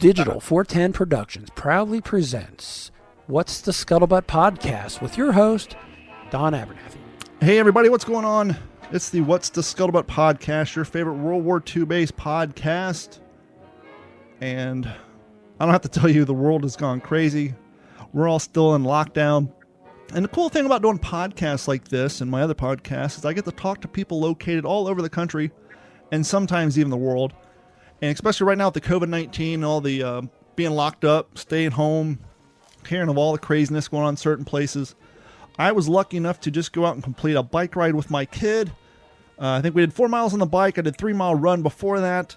Digital 410 Productions proudly presents What's the Scuttlebutt Podcast with your host, Don Abernathy. Hey everybody, what's going on? It's the What's the Scuttlebutt Podcast, your favorite World War II based podcast. And I don't have to tell you, the world has gone crazy. We're all still in lockdown. And the cool thing about doing podcasts like this and my other podcasts is I get to talk to people located all over the country and sometimes even the world. And especially right now with the COVID-19, all the being locked up, staying home, hearing of all the craziness going on in certain places. I was lucky enough to just go out and complete a bike ride with my kid. I think we did 4 miles on the bike. I did 3-mile run before that.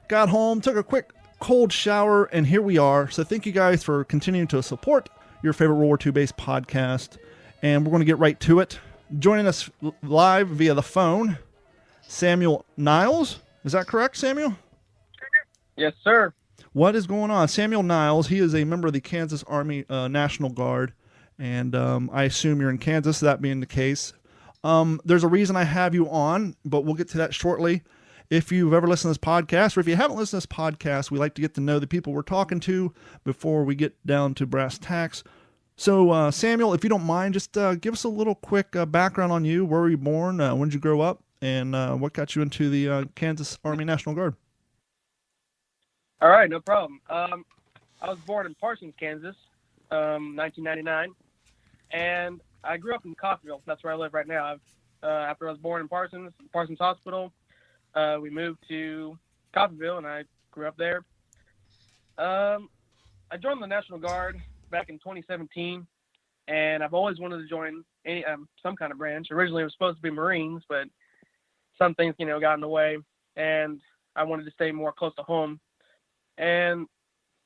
Got home, took a quick cold shower, and here we are. So thank you guys for continuing to support your favorite World War II based podcast. And we're going to get right to it. Joining us live via the phone, Samuel Niles. Is that correct, Samuel? Yes, sir. What is going on? Samuel Niles, he is a member of the Kansas Army National Guard, and I assume you're in Kansas, that being the case. There's a reason I have you on, but we'll get to that shortly. If you've ever listened to this podcast, or if you haven't listened to this podcast, we like to get to know the people we're talking to before we get down to brass tacks. So, Samuel, if you don't mind, just give us a little quick background on you. Where were you born? When did you grow up? And what got you into the Kansas Army National Guard? All right, no problem. I was born in Parsons, Kansas, 1999, and I grew up in Coffeyville. That's where I live right now. After I was born in Parsons Hospital, we moved to Coffeyville, and I grew up there. I joined the National Guard back in 2017, and I've always wanted to join some kind of branch. Originally, it was supposed to be Marines, but some things, got in the way, and I wanted to stay more close to home. And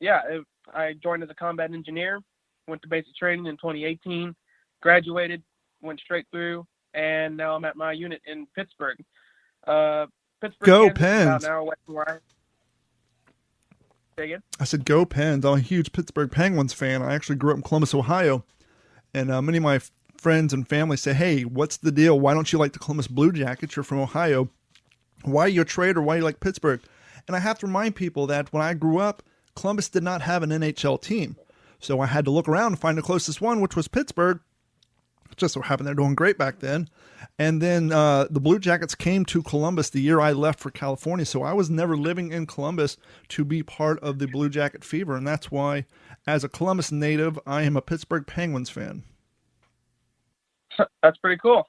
I joined as a combat engineer, went to basic training in 2018, graduated, went straight through, and now I'm at my unit in Pittsburgh. Pittsburgh, Go Kansas, Pens! about an hour away from where Say again? I said, go Pens. I'm a huge Pittsburgh Penguins fan. I actually grew up in Columbus, Ohio. And many of my friends and family say, hey, what's the deal? Why don't you like the Columbus Blue Jackets? You're from Ohio. Why are you a traitor? Why do you like Pittsburgh? And I have to remind people that when I grew up, Columbus did not have an NHL team. So I had to look around and find the closest one, which was Pittsburgh. It just so happened they're doing great back then. And then the Blue Jackets came to Columbus the year I left for California. So I was never living in Columbus to be part of the Blue Jacket fever. And that's why, as a Columbus native, I am a Pittsburgh Penguins fan. That's pretty cool.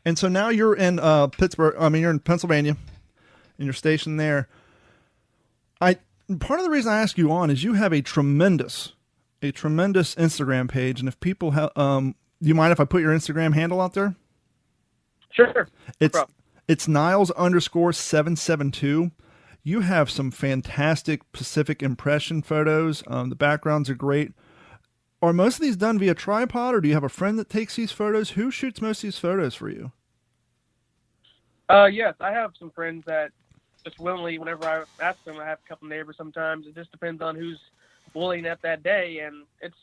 And so now you're in you're in Pennsylvania, and you're stationed there. Part of the reason I ask you on is you have a tremendous Instagram page, and if people have, do you mind if I put your Instagram handle out there? Sure. It's Niles_772. You have some fantastic Pacific impression photos. The backgrounds are great. Are most of these done via tripod, or do you have a friend that takes these photos? Who shoots most of these photos for you? Yes, I have some friends that just willingly, whenever I ask them, I have a couple neighbors sometimes. It just depends on who's willing at that day, and it's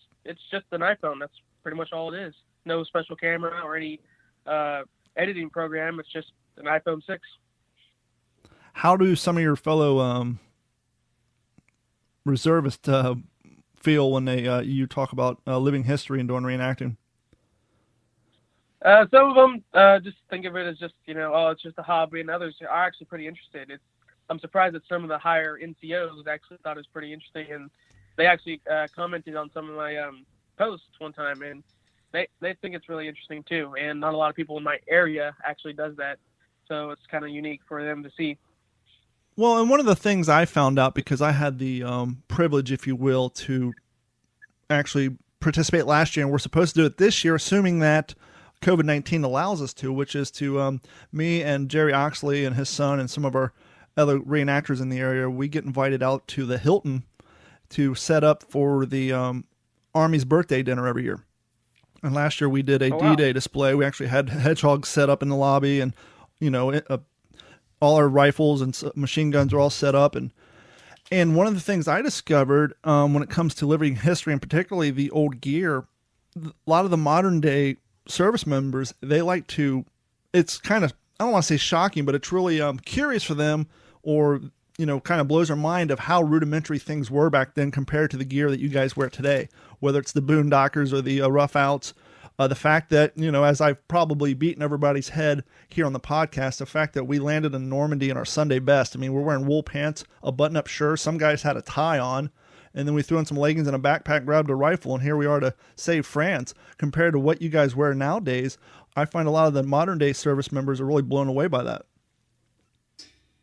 just an iPhone. That's pretty much all it is. No special camera or any editing program. It's just an iPhone 6. How do some of your fellow reservists feel when they you talk about living history and doing reenacting? Some of them just think of it as just, it's just a hobby, and others are actually pretty interested. I'm surprised that some of the higher NCOs actually thought it was pretty interesting, and they actually commented on some of my posts one time, and they think it's really interesting too, and not a lot of people in my area actually does that, so it's kind of unique for them to see. Well, and one of the things I found out, because I had the privilege, if you will, to actually participate last year, and we're supposed to do it this year, assuming that COVID-19 allows us to, which is to me and Jerry Oxley and his son and some of our other reenactors in the area, we get invited out to the Hilton to set up for the Army's birthday dinner every year. And last year we did a D-Day display. We actually had hedgehogs set up in the lobby, and all our rifles and machine guns are all set up. And one of the things I discovered when it comes to living history, and particularly the old gear, a lot of the modern day service members, they like to, it's kind of, I don't want to say shocking, but it's really curious for them, or kind of blows our mind of how rudimentary things were back then compared to the gear that you guys wear today, whether it's the Boondockers or the Rough Outs. The fact that, as I've probably beaten everybody's head here on the podcast, the fact that we landed in Normandy in our Sunday best. I mean, we're wearing wool pants, a button-up shirt. Some guys had a tie on, and then we threw in some leggings and a backpack, grabbed a rifle, and here we are to save France. Compared to what you guys wear nowadays, I find a lot of the modern-day service members are really blown away by that.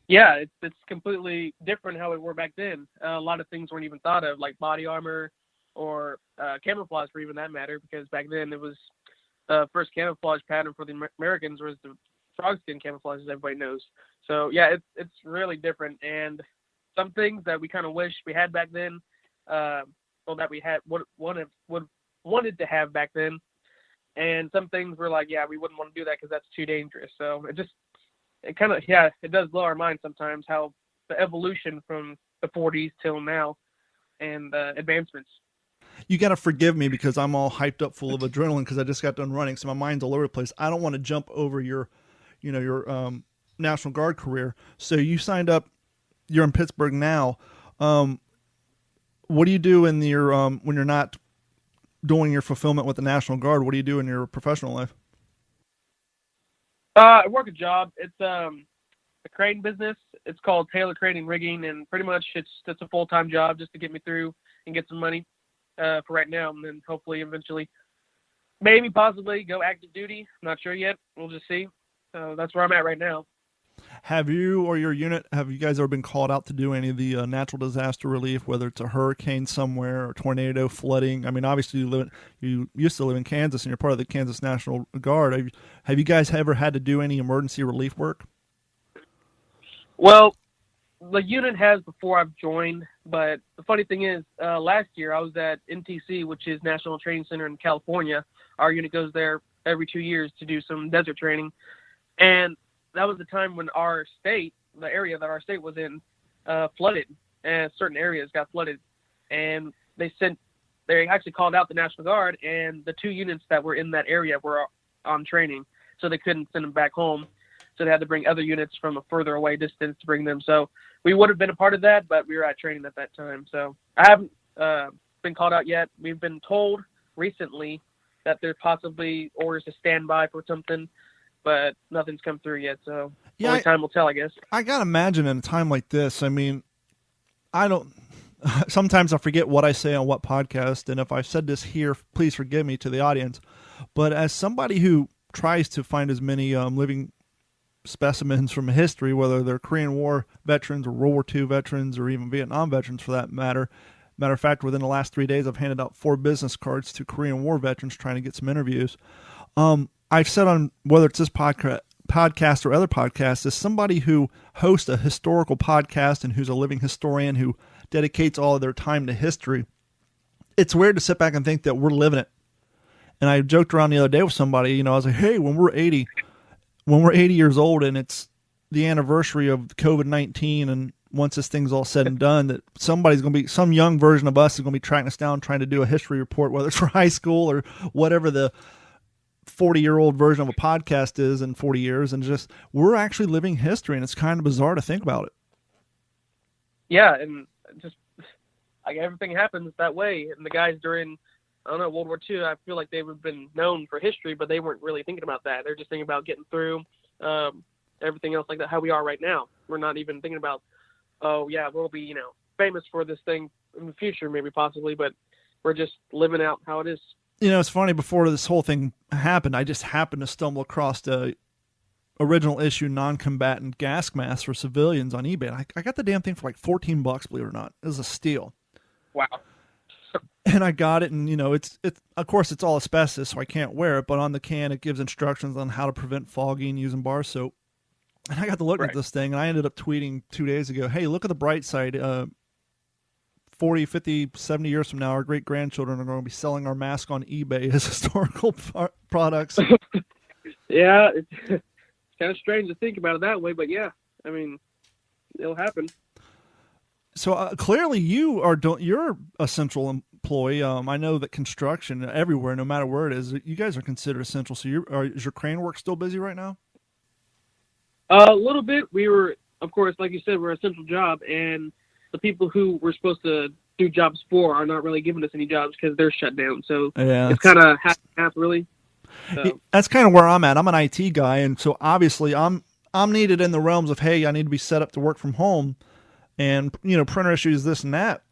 Yeah, it's completely different how we were back then. A lot of things weren't even thought of, like body armor or camouflage for even that matter, because back then it was first camouflage pattern for the Americans was the frog skin camouflage, as everybody knows. So yeah, it's really different, and some things that we kind of wish we had back then, that we had wanted to have back then, and some things we're like, yeah, we wouldn't want to do that because that's too dangerous. So it does blow our mind sometimes how the evolution from the 40s till now and advancements. You got to forgive me because I'm all hyped up full of adrenaline because I just got done running. So my mind's all over the place. I don't want to jump over your National Guard career. So you signed up, you're in Pittsburgh now. What do you do in your, when you're not doing your fulfillment with the National Guard? What do you do in your professional life? I work a job. It's a crane business. It's called Taylor Crane and Rigging, and pretty much it's a full-time job just to get me through and get some money for right now, and then hopefully eventually maybe possibly go active duty. I'm not sure yet. We'll just see. So that's where I'm at right now. Have you or your unit, have you guys ever been called out to do any of the natural disaster relief, whether it's a hurricane somewhere or tornado, flooding? I mean, obviously you used to live in Kansas and you're part of the Kansas National Guard. Have you guys ever had to do any emergency relief work? Well, the unit has before I've joined, but the funny thing is, last year I was at NTC, which is National Training Center in California. Our unit goes there every 2 years to do some desert training, and that was the time when our state, the area that our state was in, flooded, and certain areas got flooded. And they actually called out the National Guard, and the 2 units that were in that area were on training, so they couldn't send them back home. So they had to bring other units from a further away distance to bring them. So we would have been a part of that, but we were at training at that time. So I haven't been called out yet. We've been told recently that there's possibly orders to stand by for something, but nothing's come through yet, so only time will tell, I guess. I got to imagine in a time like this, I mean, sometimes I forget what I say on what podcast, and if I said this here, please forgive me to the audience, but as somebody who tries to find as many living specimens from history, whether they're Korean War veterans or World War II veterans or even Vietnam veterans for that matter. Matter of fact, within the last 3 days, I've handed out 4 business cards to Korean War veterans trying to get some interviews. I've said on whether it's this podcast or other podcasts, as somebody who hosts a historical podcast and who's a living historian who dedicates all of their time to history, it's weird to sit back and think that we're living it. And I joked around the other day with somebody, I was like, hey, when we're 80 years old and it's the anniversary of COVID-19, and once this thing's all said and done, that somebody's going to be, some young version of us is going to be tracking us down, trying to do a history report, whether it's for high school or whatever the 40-year-old version of a podcast is in 40 years. And just, we're actually living history, and it's kind of bizarre to think about it. Yeah. And just like everything happens that way. And the guys during, World War II, I feel like they've been known for history, but they weren't really thinking about that. They're just thinking about getting through everything else like that, how we are right now. We're not even thinking about, oh, yeah, we'll be, famous for this thing in the future, maybe possibly, but we're just living out how it is. It's funny, before this whole thing happened, I just happened to stumble across the original issue non-combatant gas mask for civilians on eBay. And I got the damn thing for like $14, believe it or not. It was a steal. Wow. And I got it, and it's of course it's all asbestos, so I can't wear it. But on the can, it gives instructions on how to prevent fogging using bar soap. And I got to look at this thing, and I ended up tweeting 2 days ago, "Hey, look at the bright side. 40, 50, 70 years from now, our great grandchildren are going to be selling our mask on eBay as historical products." Yeah, it's kind of strange to think about it that way, but yeah, I mean, it'll happen. So clearly you're a central employee. I know that construction everywhere, no matter where it is, you guys are considered essential. So is your crane work still busy right now? A little bit. We were of course, like you said, we're a central job, and the people who we're supposed to do jobs for are not really giving us any jobs because they're shut down. So Yeah, it's kind of half and half, really. So. That's kind of where I'm at. I'm an IT guy, and so obviously I'm needed in the realms of, hey, I need to be set up to work from home, and printer issues, this and that.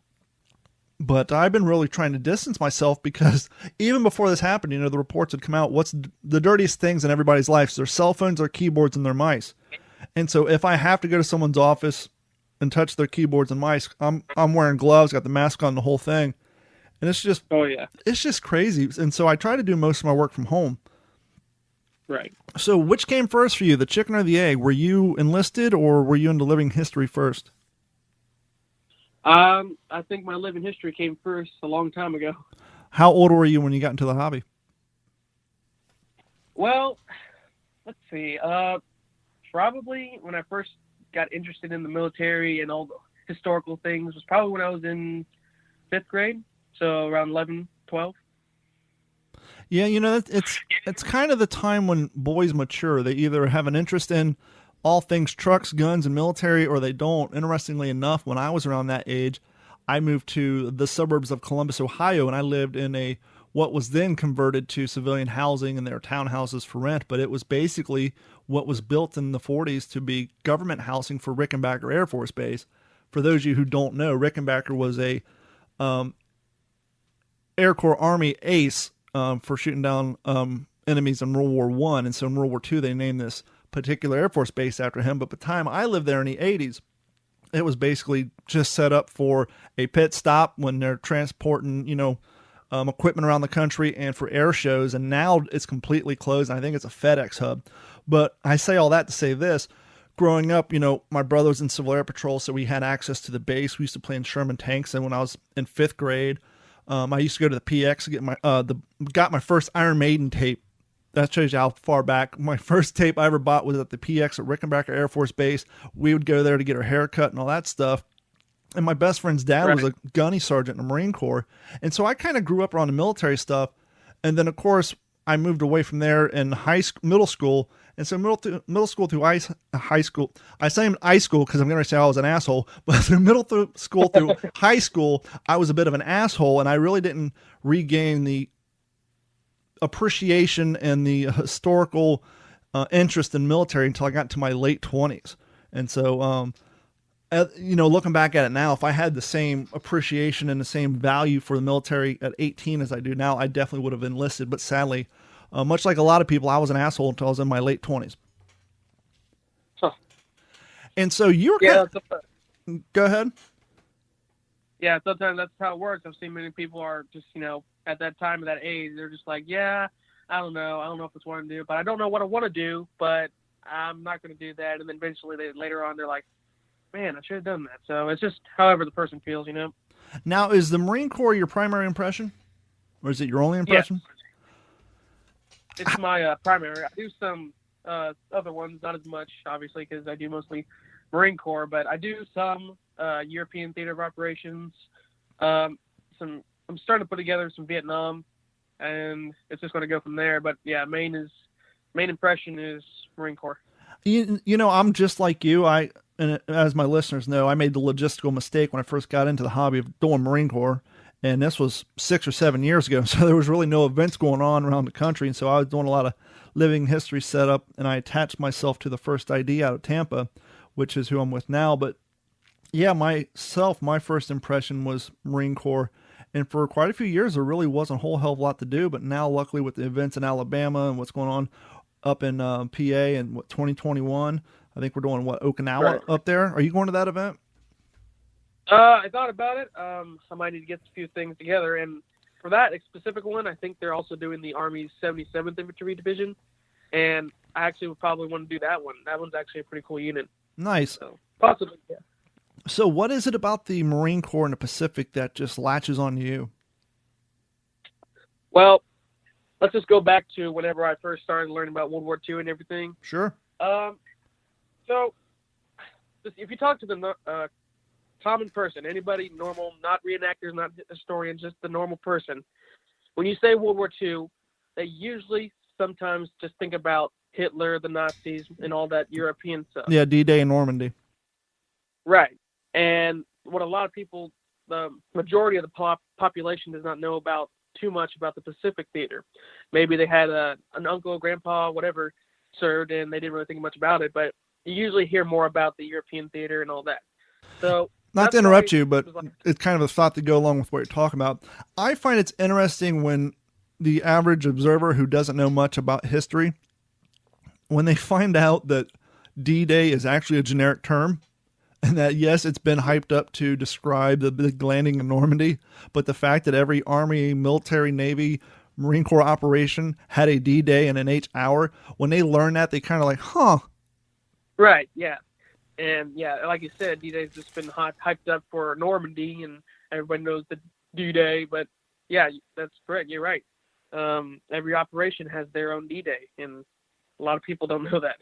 But I've been really trying to distance myself because even before this happened, the reports had come out. What's the dirtiest things in everybody's life? Their cell phones, their keyboards, and their mice. And so if I have to go to someone's office and touch their keyboards and mice, I'm wearing gloves, got the mask on, the whole thing. And it's just, it's just crazy. And so I try to do most of my work from home. Right. So which came first for you, the chicken or the egg? Were you enlisted or were you into living history first? I think my living history came first a long time ago. How old were you when you got into the hobby? Well, let's see. Probably when I first got interested in the military and all the historical things was probably when I was in 5th grade. So around 11, 12. Yeah, it's kind of the time when boys mature. They either have an interest in all things trucks, guns, and military, or they don't. Interestingly enough, when I was around that age, I moved to the suburbs of Columbus, Ohio, and I lived in what was then converted to civilian housing, and there were townhouses for rent, but it was basically what was built in the 40s to be government housing for Rickenbacker Air Force Base. For those of you who don't know, Rickenbacker was a Air Corps Army ace for shooting down enemies in World War I, and so in World War II they named this particular Air Force base after him. But by the time I lived there in the 80s, it was basically just set up for a pit stop when they're transporting, equipment around the country and for air shows. And now it's completely closed. And I think it's a FedEx hub. But I say all that to say this. Growing up, my brother was in Civil Air Patrol, so we had access to the base. We used to play in Sherman tanks. And when I was in 5th grade, I used to go to the PX to get got my first Iron Maiden tape. That shows you how far back. My first tape I ever bought was at the PX at Rickenbacker Air Force Base. We would go there to get our hair cut and all that stuff. And my best friend's dad was a gunny sergeant in the Marine Corps. And so I kind of grew up around the military stuff. And then, of course, I moved away from there in middle school. And so middle school through high school, I say high school because I'm going to say I was an asshole. But through middle school through high school, I was a bit of an asshole. And I really didn't regain the appreciation and the historical interest in military until I got to my late 20s. And so, looking back at it now, if I had the same appreciation and the same value for the military at 18 as I do now, I definitely would have enlisted. But sadly, much like a lot of people, I was an asshole until I was in my late 20s. Huh. And so you were go ahead. Yeah, sometimes that's how it works. I've seen many people are just, at that time of that age, they're just like, yeah, I don't know if it's what I do, but I don't know what I want to do, but I'm not going to do that. And then eventually later on, they're like, man, I should have done that. So it's just however the person feels, Now, is the Marine Corps your primary impression? Or is it your only impression? Yes. It's my primary. I do some other ones, not as much, obviously, because I do mostly Marine Corps, but I do some European theater of operations. I'm starting to put together some Vietnam, and it's just going to go from there. But yeah, main impression is Marine Corps. I'm just like you. And as my listeners know, I made the logistical mistake when I first got into the hobby of doing Marine Corps, and this was 6 or 7 years ago. So there was really no events going on around the country, and so I was doing a lot of living history setup, and I attached myself to the first ID out of Tampa, which is who I'm with now. But yeah, my first impression was Marine Corps. And for quite a few years, there really wasn't a whole hell of a lot to do. But now, luckily, with the events in Alabama and what's going on up in PA and 2021, I think we're doing, Okinawa up there. Are you going to that event? I thought about it. I might need to get a few things together. And for that specific one, I think they're also doing the Army's 77th Infantry Division. And I actually would probably want to do that one. That one's actually a pretty cool unit. Nice. So, possibly, yeah. So what is it about the Marine Corps in the Pacific that just latches on you? Well, let's just go back to whenever I first started learning about World War II and everything. Sure. So if you talk to the common person, anybody normal, not reenactors, not historians, just the normal person, when you say World War II, they usually sometimes just think about Hitler, the Nazis, and all that European stuff. Yeah, D-Day and Normandy. Right. And what a lot of people, the majority of the population does not know about too much about the Pacific Theater. Maybe they had an uncle, grandpa, whatever, served, and they didn't really think much about it. But you usually hear more about the European theater and all that. So, not to interrupt you, but it's kind of a thought to go along with what you're talking about. I find it's interesting when the average observer who doesn't know much about history, when they find out that D-Day is actually a generic term, and that, yes, it's been hyped up to describe the big landing in Normandy, but the fact that every Army, military, Navy, Marine Corps operation had a D-Day and an H hour, when they learn that, they kind of like, huh. Right, yeah. And, yeah, like you said, D-Day's just been hyped up for Normandy, and everybody knows the D-Day. But, yeah, that's correct. You're right. Every operation has their own D-Day, and a lot of people don't know that.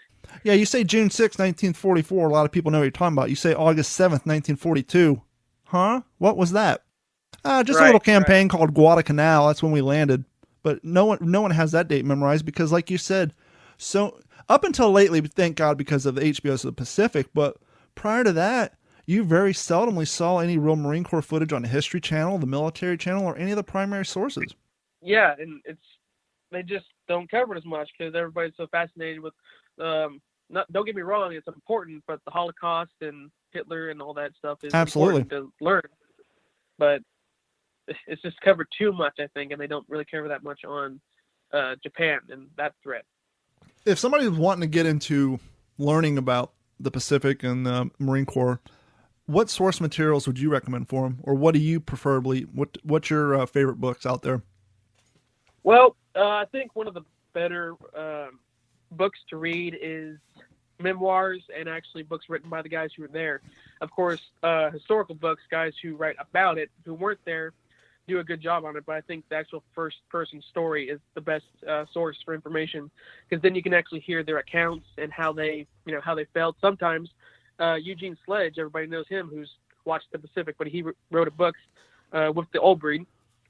Yeah, you say June 6, 1944, a lot of people know what you're talking about. You say August 7th, 1942. Huh? What was that? Just a little campaign called Guadalcanal. That's when we landed. But no one has that date memorized because, like you said, so up until lately, thank God, because of the HBOs of the Pacific, but prior to that, you very seldomly saw any real Marine Corps footage on the History Channel, the Military Channel, or any of the primary sources. Yeah, and they just don't cover it as much because everybody's so fascinated with, don't get me wrong, it's important, but the Holocaust and Hitler and all that stuff is important to learn. But it's just covered too much, I think, and they don't really cover that much on Japan and that threat. If somebody's wanting to get into learning about the Pacific and the Marine Corps, what source materials would you recommend for them? Or what do you preferably, what's your favorite books out there? Well, I think one of the better books to read is memoirs and actually books written by the guys who were there. Of course, historical books, guys who write about it, who weren't there, do a good job on it, but I think the actual first-person story is the best source for information, because then you can actually hear their accounts and how they felt. Sometimes Eugene Sledge, everybody knows him, who's watched the Pacific, but he wrote a book with the Old Breed,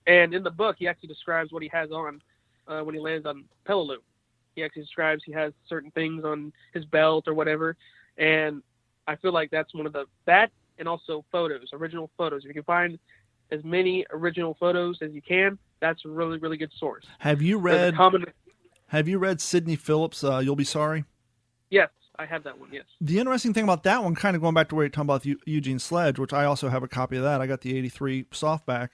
and in the book he actually describes what he has on when he lands on Peleliu. He actually describes he has certain things on his belt or whatever, and I feel like that's one of that and also photos, original photos. If you can find as many original photos as you can, that's a really, really good source. Have you read Sidney Phillips' You'll Be Sorry? Yes, I have that one, yes. The interesting thing about that one, kind of going back to where you're talking about Eugene Sledge, which I also have a copy of that. I got the 83 softback.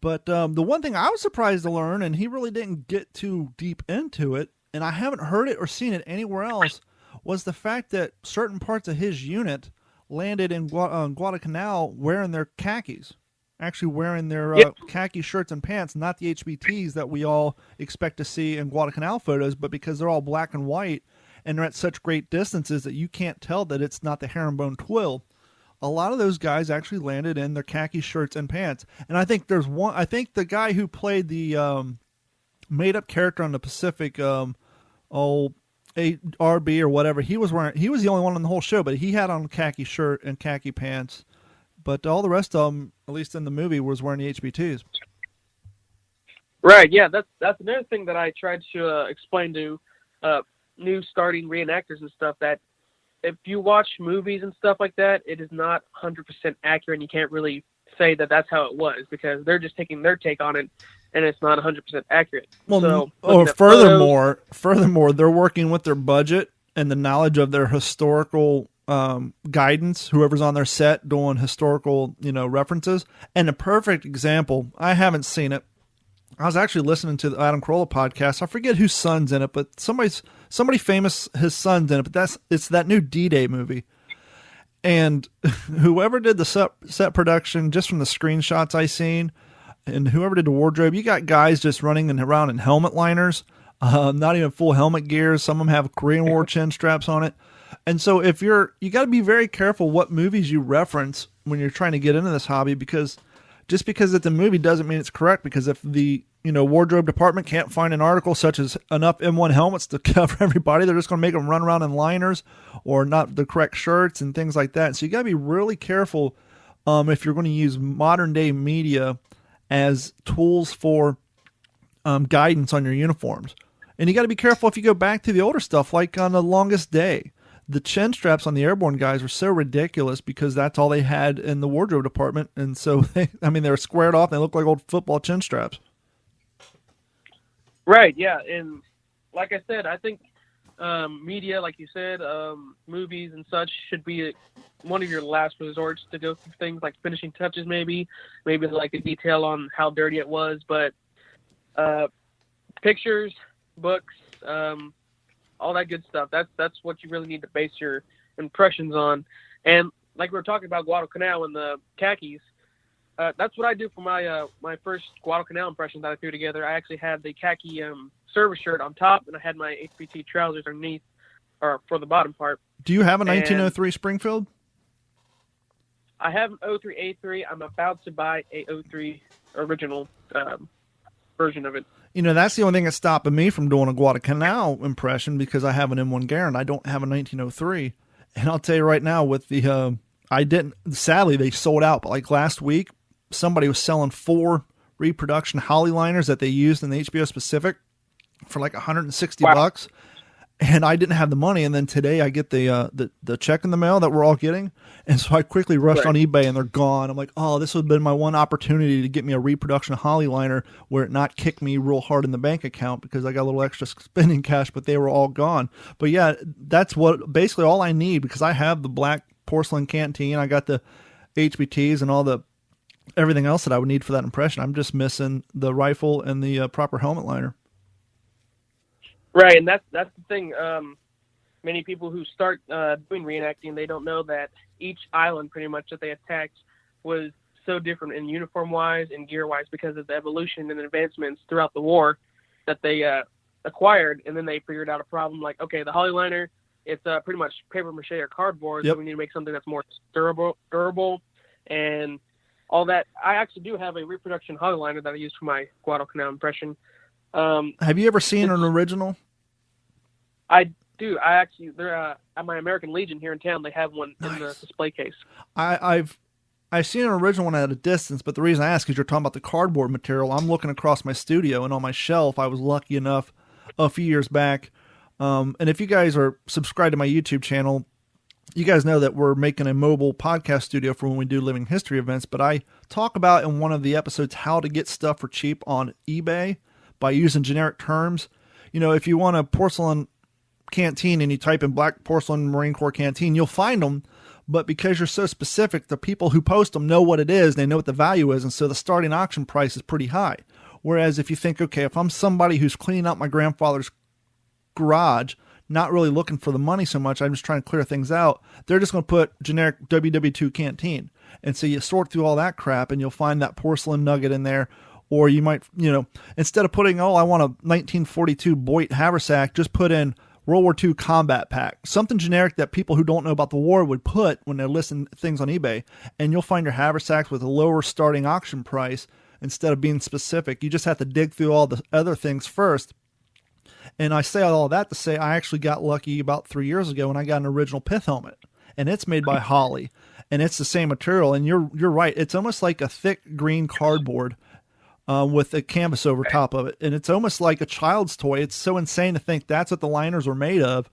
But the one thing I was surprised to learn, and he really didn't get too deep into it, and I haven't heard it or seen it anywhere else, was the fact that certain parts of his unit landed in Guadalcanal wearing their khakis. Actually wearing their khaki shirts and pants, not the HBTs that we all expect to see in Guadalcanal photos, but because they're all black and white and they're at such great distances that you can't tell that it's not the herringbone twill. A lot of those guys actually landed in their khaki shirts and pants. And I think I think the guy who played the made-up character on the Pacific, RB or whatever, he was the only one on the whole show, but he had on a khaki shirt and khaki pants. But all the rest of them, at least in the movie, was wearing the HBTs. Right, yeah, that's another thing that I tried to explain to new starting reenactors and stuff, that if you watch movies and stuff like that, it is not 100% accurate, and you can't really say that that's how it was, because they're just taking their take on it, and it's not 100% accurate. Well, furthermore, they're working with their budget and the knowledge of their historical guidance, whoever's on their set doing historical, references. And a perfect example, I haven't seen it. I was actually listening to the Adam Carolla podcast. I forget whose son's in it, but somebody famous, his son's in it, but it's that new D-Day movie. And whoever did the set production, just from the screenshots I seen, and whoever did the wardrobe, you got guys just running around in helmet liners, not even full helmet gears. Some of them have Korean War chin straps on it. And so you got to be very careful what movies you reference when you're trying to get into this hobby, because just because it's a movie doesn't mean it's correct, because if the wardrobe department can't find an article such as enough M1 helmets to cover everybody, they're just going to make them run around in liners or not the correct shirts and things like that. So you got to be really careful if you're going to use modern day media as tools for guidance on your uniforms. And you got to be careful if you go back to the older stuff, like on The Longest Day. the chin straps on the airborne guys were so ridiculous because that's all they had in the wardrobe department. And so, they were squared off. They looked like old football chin straps. Right, yeah. And like I said, I think media, like you said, movies and such should be one of your last resorts to go through things like finishing touches, maybe like a detail on how dirty it was. But pictures, books, all that good stuff, that's what you really need to base your impressions on. And like we were talking about Guadalcanal and the khakis, that's what I do for my my first Guadalcanal impressions that I threw together. I actually had the khaki service shirt on top, and I had my HPT trousers underneath, or for the bottom part. Do you have a 1903 Springfield? I have an 03A3. I'm about to buy a 03 original version of it. You know, that's the only thing that's stopping me from doing a Guadalcanal impression, because I have an M1 Garand. I don't have a 1903. And I'll tell you right now, with the sadly, they sold out. But like last week, somebody was selling 4 reproduction Holly liners that they used in the HBO Pacific for like $160. And I didn't have the money. And then today I get the check in the mail that we're all getting. And so I quickly rushed on eBay, and they're gone. I'm like, oh, this would have been my one opportunity to get me a reproduction Holly liner where it not kick me real hard in the bank account, because I got a little extra spending cash, but they were all gone. But yeah, that's what basically all I need, because I have the black porcelain canteen. I got the HBTs and all the everything else that I would need for that impression. I'm just missing the rifle and the proper helmet liner. Right, and that's the thing. Many people who start doing reenacting, they don't know that each island pretty much that they attacked was so different in uniform-wise and gear-wise because of the evolution and advancements throughout the war that they acquired, and then they figured out a problem like, okay, the Holly liner, it's pretty much papier-mâché or cardboard, so we need to make something that's more durable, and all that. I actually do have a reproduction Holly liner that I use for my Guadalcanal impression. Have you ever seen an original? I do. I actually, they're at my American Legion here in town. They have one in the display case. I've seen an original one at a distance, but the reason I ask is you're talking about the cardboard material. I'm looking across my studio, and on my shelf, I was lucky enough a few years back. And if you guys are subscribed to my YouTube channel, you guys know that we're making a mobile podcast studio for when we do living history events. But I talk about in one of the episodes how to get stuff for cheap on eBay by using generic terms. You know, if you want a porcelain canteen and you type in black porcelain Marine Corps canteen, you'll find them. But because you're so specific, the people who post them know what it is. They know what the value is. And so the starting auction price is pretty high. Whereas if you think, okay, if I'm somebody who's cleaning out my grandfather's garage, not really looking for the money so much, I'm just trying to clear things out, they're just going to put generic WW2 canteen. And so you sort through all that crap and you'll find that porcelain nugget in there. Or you might, you know, instead of putting, I want a 1942 Boyd haversack, just put in World War II combat pack, something generic that people who don't know about the war would put when they're listing things on eBay. And you'll find your haversacks with a lower starting auction price instead of being specific. You just have to dig through all the other things first. And I say all that to say I actually got lucky about 3 years ago when I got an original pith helmet, and it's made by Holly, and it's the same material. And you're right. It's almost like a thick green cardboard with a canvas over top of it. And it's almost like a child's toy. It's so insane to think that's what the liners were made of.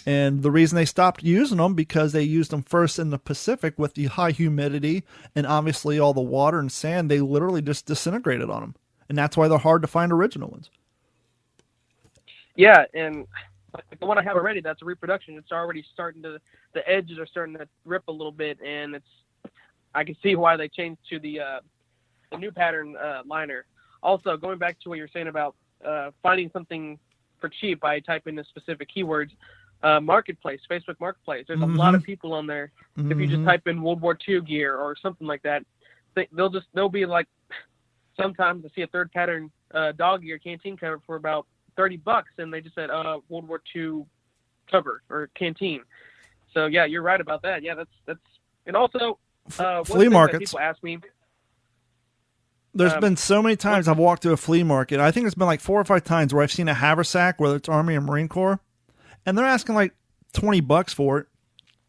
And the reason they stopped using them, because they used them first in the Pacific with the high humidity and obviously all the water and sand. They literally just disintegrated on them. And that's why they're hard to find original ones. Yeah, and the one I have already, that's a reproduction. It's already starting to, the edges are starting to rip a little bit, and I can see why they changed to the new pattern liner. Also, going back to what you're saying about finding something for cheap by typing in specific keywords, Marketplace, Facebook Marketplace. There's a lot of people on there. If you just type in World War II gear or something like that, they'll be like, sometimes I see a third pattern dog gear canteen cover for about $30, and they just said World War II cover or canteen. So yeah, you're right about that. Yeah, that's and also flea markets. People ask me. There's been so many times I've walked to a flea market. I think it's been like 4 or 5 times where I've seen a haversack, whether it's Army or Marine Corps, and they're asking like $20 for it.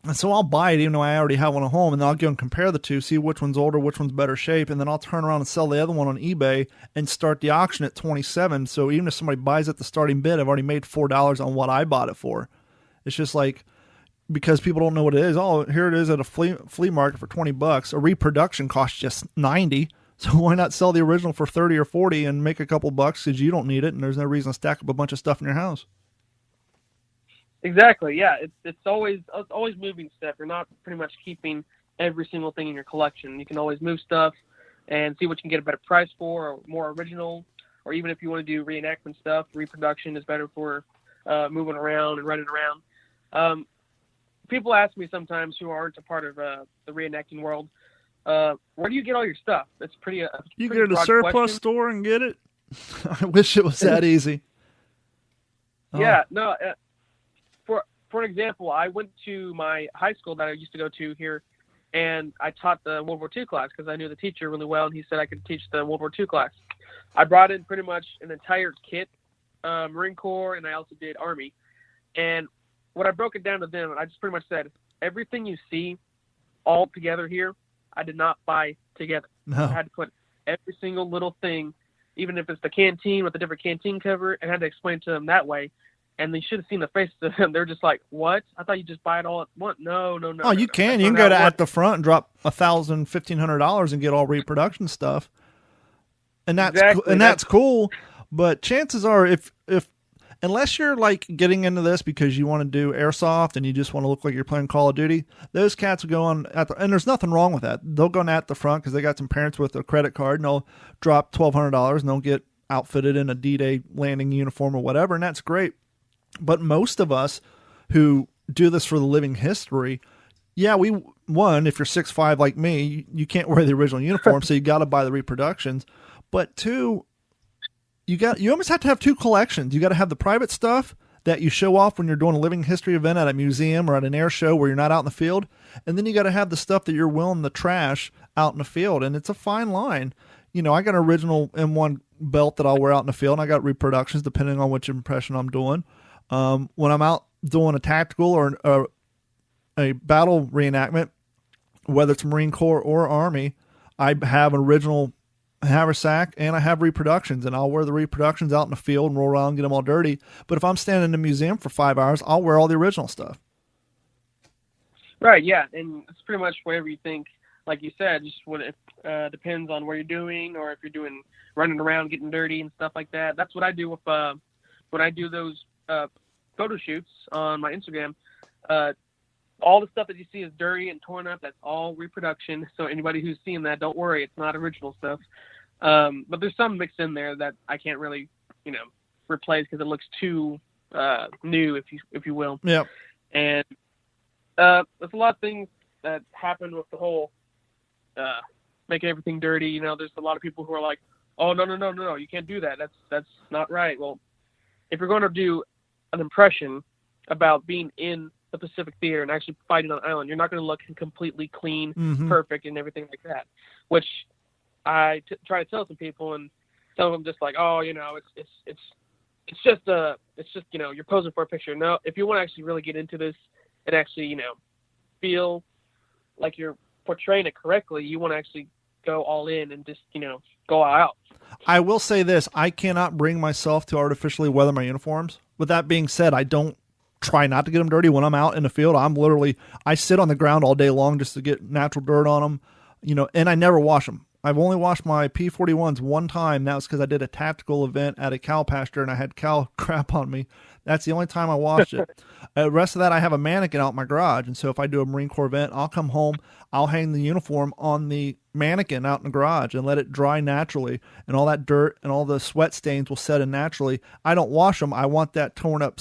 And so I'll buy it even though I already have one at home, and then I'll go and compare the two, see which one's older, which one's better shape, and then I'll turn around and sell the other one on eBay and start the auction at $27. So even if somebody buys at the starting bid, I've already made $4 on what I bought it for. It's just like, because people don't know what it is. Oh, here it is at a flea market for $20. A reproduction costs just $90. So why not sell the original for $30 or $40 and make a couple bucks because you don't need it and there's no reason to stack up a bunch of stuff in your house. Exactly. Yeah. It's always moving stuff. You're not pretty much keeping every single thing in your collection. You can always move stuff and see what you can get a better price for, or more original, or even if you want to do reenactment stuff, reproduction is better for moving around and running around. People ask me sometimes who aren't a part of the reenacting world, where do you get all your stuff? It's pretty. You pretty go to the surplus question. store and get it. I wish it was that easy. Yeah, no. For an example, I went to my high school that I used to go to here, and I taught the World War II class because I knew the teacher really well, and he said I could teach the World War II class. I brought in pretty much an entire kit, Marine Corps, and I also did Army. And what I broke it down to them, I just pretty much said, everything you see all together here, I did not buy together. No. I had to put every single little thing, even if it's the canteen with a different canteen cover, and had to explain to them that way. And they should have seen the faces of them. They're just like, what? I thought you just buy it all at once. No. Oh, you can. You can go to at the front and drop $1,000, $1,500 and get all reproduction stuff. And that's Exactly. that's cool. But chances are, if unless you're like getting into this because you want to do airsoft and you just want to look like you're playing Call of Duty, those cats will go on and there's nothing wrong with that. They'll go on at the front because they got some parents with a credit card and they'll drop $1,200 and they'll get outfitted in a D-Day landing uniform or whatever, and that's great. But most of us who do this for the living history, yeah, if you're 6'5" like me, you can't wear the original uniform, so you got to buy the reproductions. But two, you almost have to have two collections. You got to have the private stuff that you show off when you're doing a living history event at a museum or at an air show where you're not out in the field, and then you got to have the stuff that you're willing to trash out in the field, and it's a fine line. You know, I got an original M1 belt that I'll wear out in the field, and I got reproductions depending on which impression I'm doing. When I'm out doing a tactical or a battle reenactment, whether it's Marine Corps or Army, I have an original haversack and I have reproductions, and I'll wear the reproductions out in the field and roll around and get them all dirty. But if I'm standing in the museum for 5 hours, I'll wear all the original stuff. Right, yeah, and it's pretty much whatever you think. Like you said, just what it depends on what you're doing, or if you're doing running around, getting dirty and stuff like that. That's what I do with when I do those photo shoots on my Instagram. All the stuff that you see is dirty and torn up. That's all reproduction. So anybody who's seeing that, don't worry, it's not original stuff. But there's some mixed in there that I can't really, replace because it looks too new, if you will. Yeah. And there's a lot of things that happen with the whole making everything dirty. There's a lot of people who are like, oh, no, you can't do that. That's not right. Well, if you're going to do an impression about being in the Pacific Theater and actually fighting on an island, you're not going to look completely clean, perfect, and everything like that, which I try to tell some people, and some of them just like, oh, it's just you're posing for a picture. No, if you want to actually really get into this and actually, feel like you're portraying it correctly, you want to actually go all in and just, go all out. I will say this, I cannot bring myself to artificially weather my uniforms. With that being said, I don't try not to get them dirty when I'm out in the field. I sit on the ground all day long just to get natural dirt on them, and I never wash them. I've only washed my P-41s one time. That was because I did a tactical event at a cow pasture and I had cow crap on me. That's the only time I washed it. The rest of that, I have a mannequin out in my garage. And so if I do a Marine Corps event, I'll come home, I'll hang the uniform on the mannequin out in the garage and let it dry naturally. And all that dirt and all the sweat stains will set in naturally. I don't wash them. I want that torn up,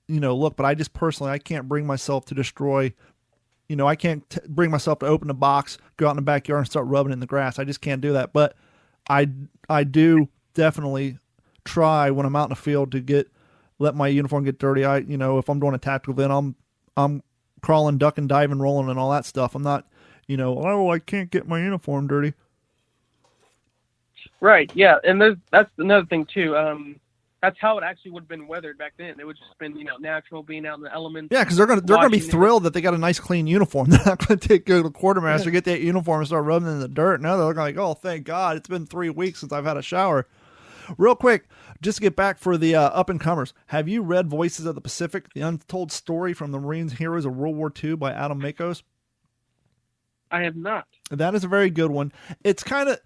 look. But I just personally, I can't bring myself to destroy. I can't bring myself to open a box, go out in the backyard and start rubbing it in the grass. I just can't do that. But I do definitely try when I'm out in the field to let my uniform get dirty. If I'm doing a tactical event, I'm crawling, ducking, diving, rolling, and all that stuff. I'm not, I can't get my uniform dirty. Right. Yeah. And that's another thing too. That's how it actually would have been weathered back then. It would just been, natural, being out in the elements. Yeah, because they're gonna be thrilled that they got a nice clean uniform. They're not gonna go to the quartermaster, get that uniform and start rubbing it in the dirt. No, they're like, oh, thank God, it's been 3 weeks since I've had a shower. Real quick, just to get back for the up-and-comers, have you read Voices of the Pacific, The Untold Story from the Marines Heroes of World War II by Adam Makos? I have not. That is a very good one. It's kind of...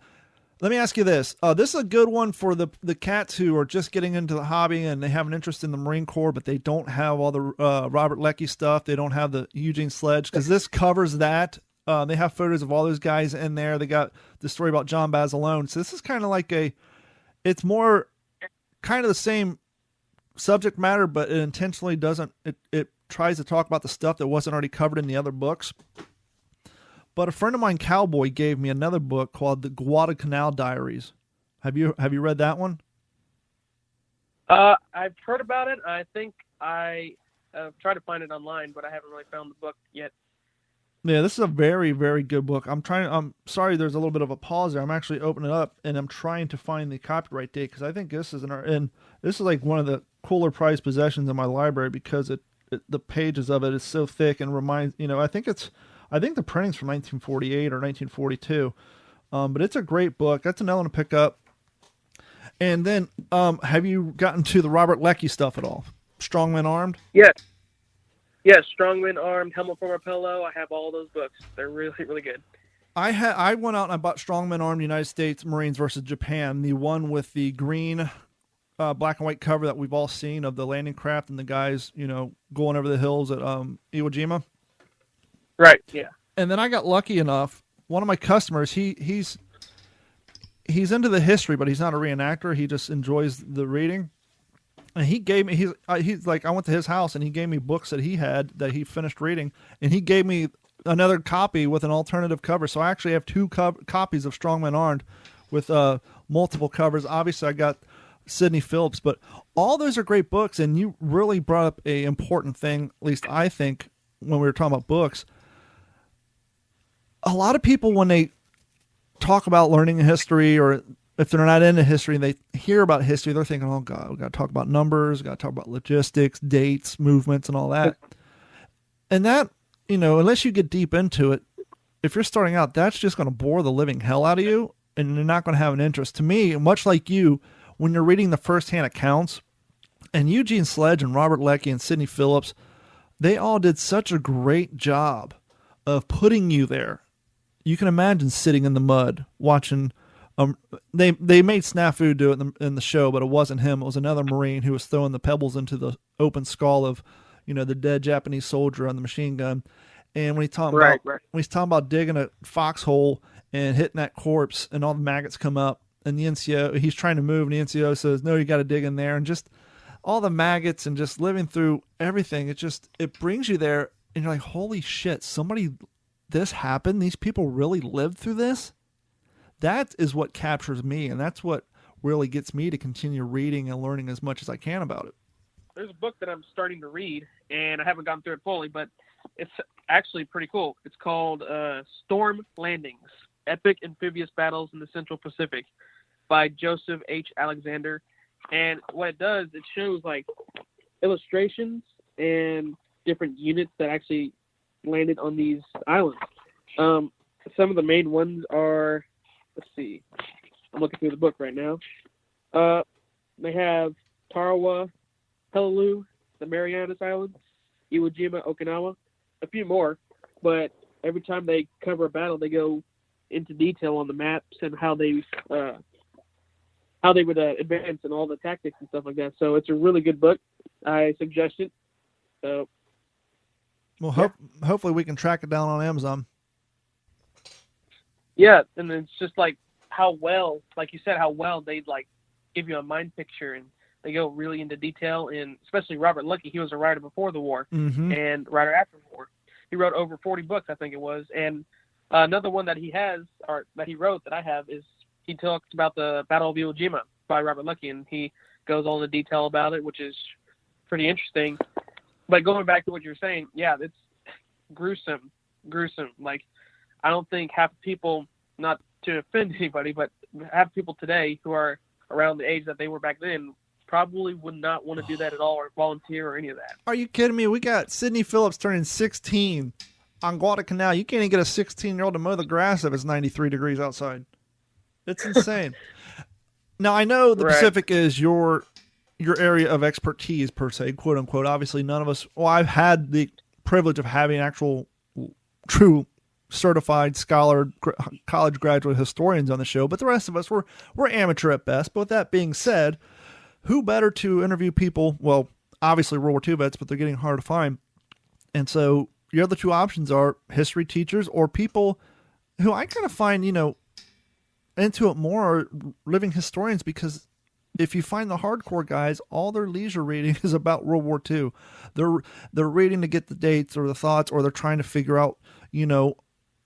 Let me ask you this. This is a good one for the cats who are just getting into the hobby and they have an interest in the Marine Corps, but they don't have all the Robert Leckie stuff. They don't have the Eugene Sledge, because this covers that. They have photos of all those guys in there. They got the story about John Basilone. So this is kind of like it's more kind of the same subject matter, but it intentionally doesn't. It tries to talk about the stuff that wasn't already covered in the other books. But a friend of mine, Cowboy, gave me another book called The Guadalcanal Diaries. Have you read that one? I've heard about it. I think I tried to find it online, but I haven't really found the book yet. Yeah, this is a very, very good book. I'm sorry there's a little bit of a pause there. I'm actually opening it up, and I'm trying to find the copyright date, because I think this is like one of the cooler prized possessions in my library, because the pages of it is so thick and reminds, I think the printing's from 1948 or 1942, but it's a great book. That's another one to pick up. And then, have you gotten to the Robert Leckie stuff at all? Strongmen Armed? Yes. Yes, Strongmen Armed, Helmet for My Pillow. I have all those books. They're really, really good. I went out and I bought Strongmen Armed United States Marines versus Japan, the one with the green black and white cover that we've all seen of the landing craft and the guys, going over the hills at Iwo Jima. Right, yeah. And then I got lucky enough. One of my customers, he's into the history, but he's not a reenactor. He just enjoys the reading. And he gave me, he's like, I went to his house and he gave me books that he had that he finished reading. And he gave me another copy with an alternative cover. So I actually have two copies of Strongmen Armed with multiple covers. Obviously, I got Sidney Phillips, but all those are great books. And you really brought up a important thing, at least I think, when we were talking about books. A lot of people, when they talk about learning history, or if they're not into history and they hear about history, they're thinking, oh God, we got to talk about numbers, got to talk about logistics, dates, movements, and all that. And that, unless you get deep into it, if you're starting out, that's just going to bore the living hell out of you, and you're not going to have an interest. To me, much like you, when you're reading the firsthand accounts, and Eugene Sledge and Robert Leckie and Sidney Phillips, they all did such a great job of putting you there. You can imagine sitting in the mud watching. They made Snafu do it in the show, but it wasn't him. It was another Marine who was throwing the pebbles into the open skull of, the dead Japanese soldier on the machine gun. And when he's talking about digging a foxhole and hitting that corpse, and all the maggots come up, and the NCO, he's trying to move, and the NCO says, "No, you got to dig in there," and just all the maggots and just living through everything. It brings you there, and you're like, holy shit, this happened? These people really lived through this? That is what captures me, and that's what really gets me to continue reading and learning as much as I can about it. There's a book that I'm starting to read, and I haven't gone through it fully, but it's actually pretty cool. It's called Storm Landings, Epic Amphibious Battles in the Central Pacific by Joseph H. Alexander. And what it does, it shows like illustrations and different units that actually landed on these islands. Some of the main ones are, let's see, I'm looking through the book right now. They have Tarawa, Peleliu, the Marianas Islands, Iwo Jima, Okinawa, a few more, but every time they cover a battle, they go into detail on the maps and how they would advance and all the tactics and stuff like that. So it's a really good book. I suggest it. So, well, hopefully we can track it down on Amazon. Yeah, and it's just like how well, like you said, how well they'd like give you a mind picture, and they go really into detail. And especially Robert Leckie, he was a writer before the war and writer after the war. He wrote over 40 books, I think it was. And another one that he has, or that he wrote that I have, is he talks about the Battle of Iwo Jima by Robert Leckie, and he goes all into detail about it, which is pretty interesting. But going back to what you were saying, yeah, it's gruesome. Like, I don't think half the people, not to offend anybody, but half people today who are around the age that they were back then probably would not want to do that at all, or volunteer or any of that. Are you kidding me? We got Sidney Phillips turning 16 on Guadalcanal. You can't even get a 16-year-old to mow the grass if it's 93 degrees outside. It's insane. Now, I know the Right. Pacific is your area of expertise, per se, quote unquote. Obviously, none of us, well, I've had the privilege of having actual true certified scholar, college graduate historians on the show, but the rest of us, we're amateur at best. But with that being said, who better to interview people? Well, obviously World War II vets, but they're getting hard to find. And so your other two options are history teachers or people who I kind of find, into it more are living historians, because if you find the hardcore guys, all their leisure reading is about World War II. They're reading to get the dates or the thoughts, or they're trying to figure out,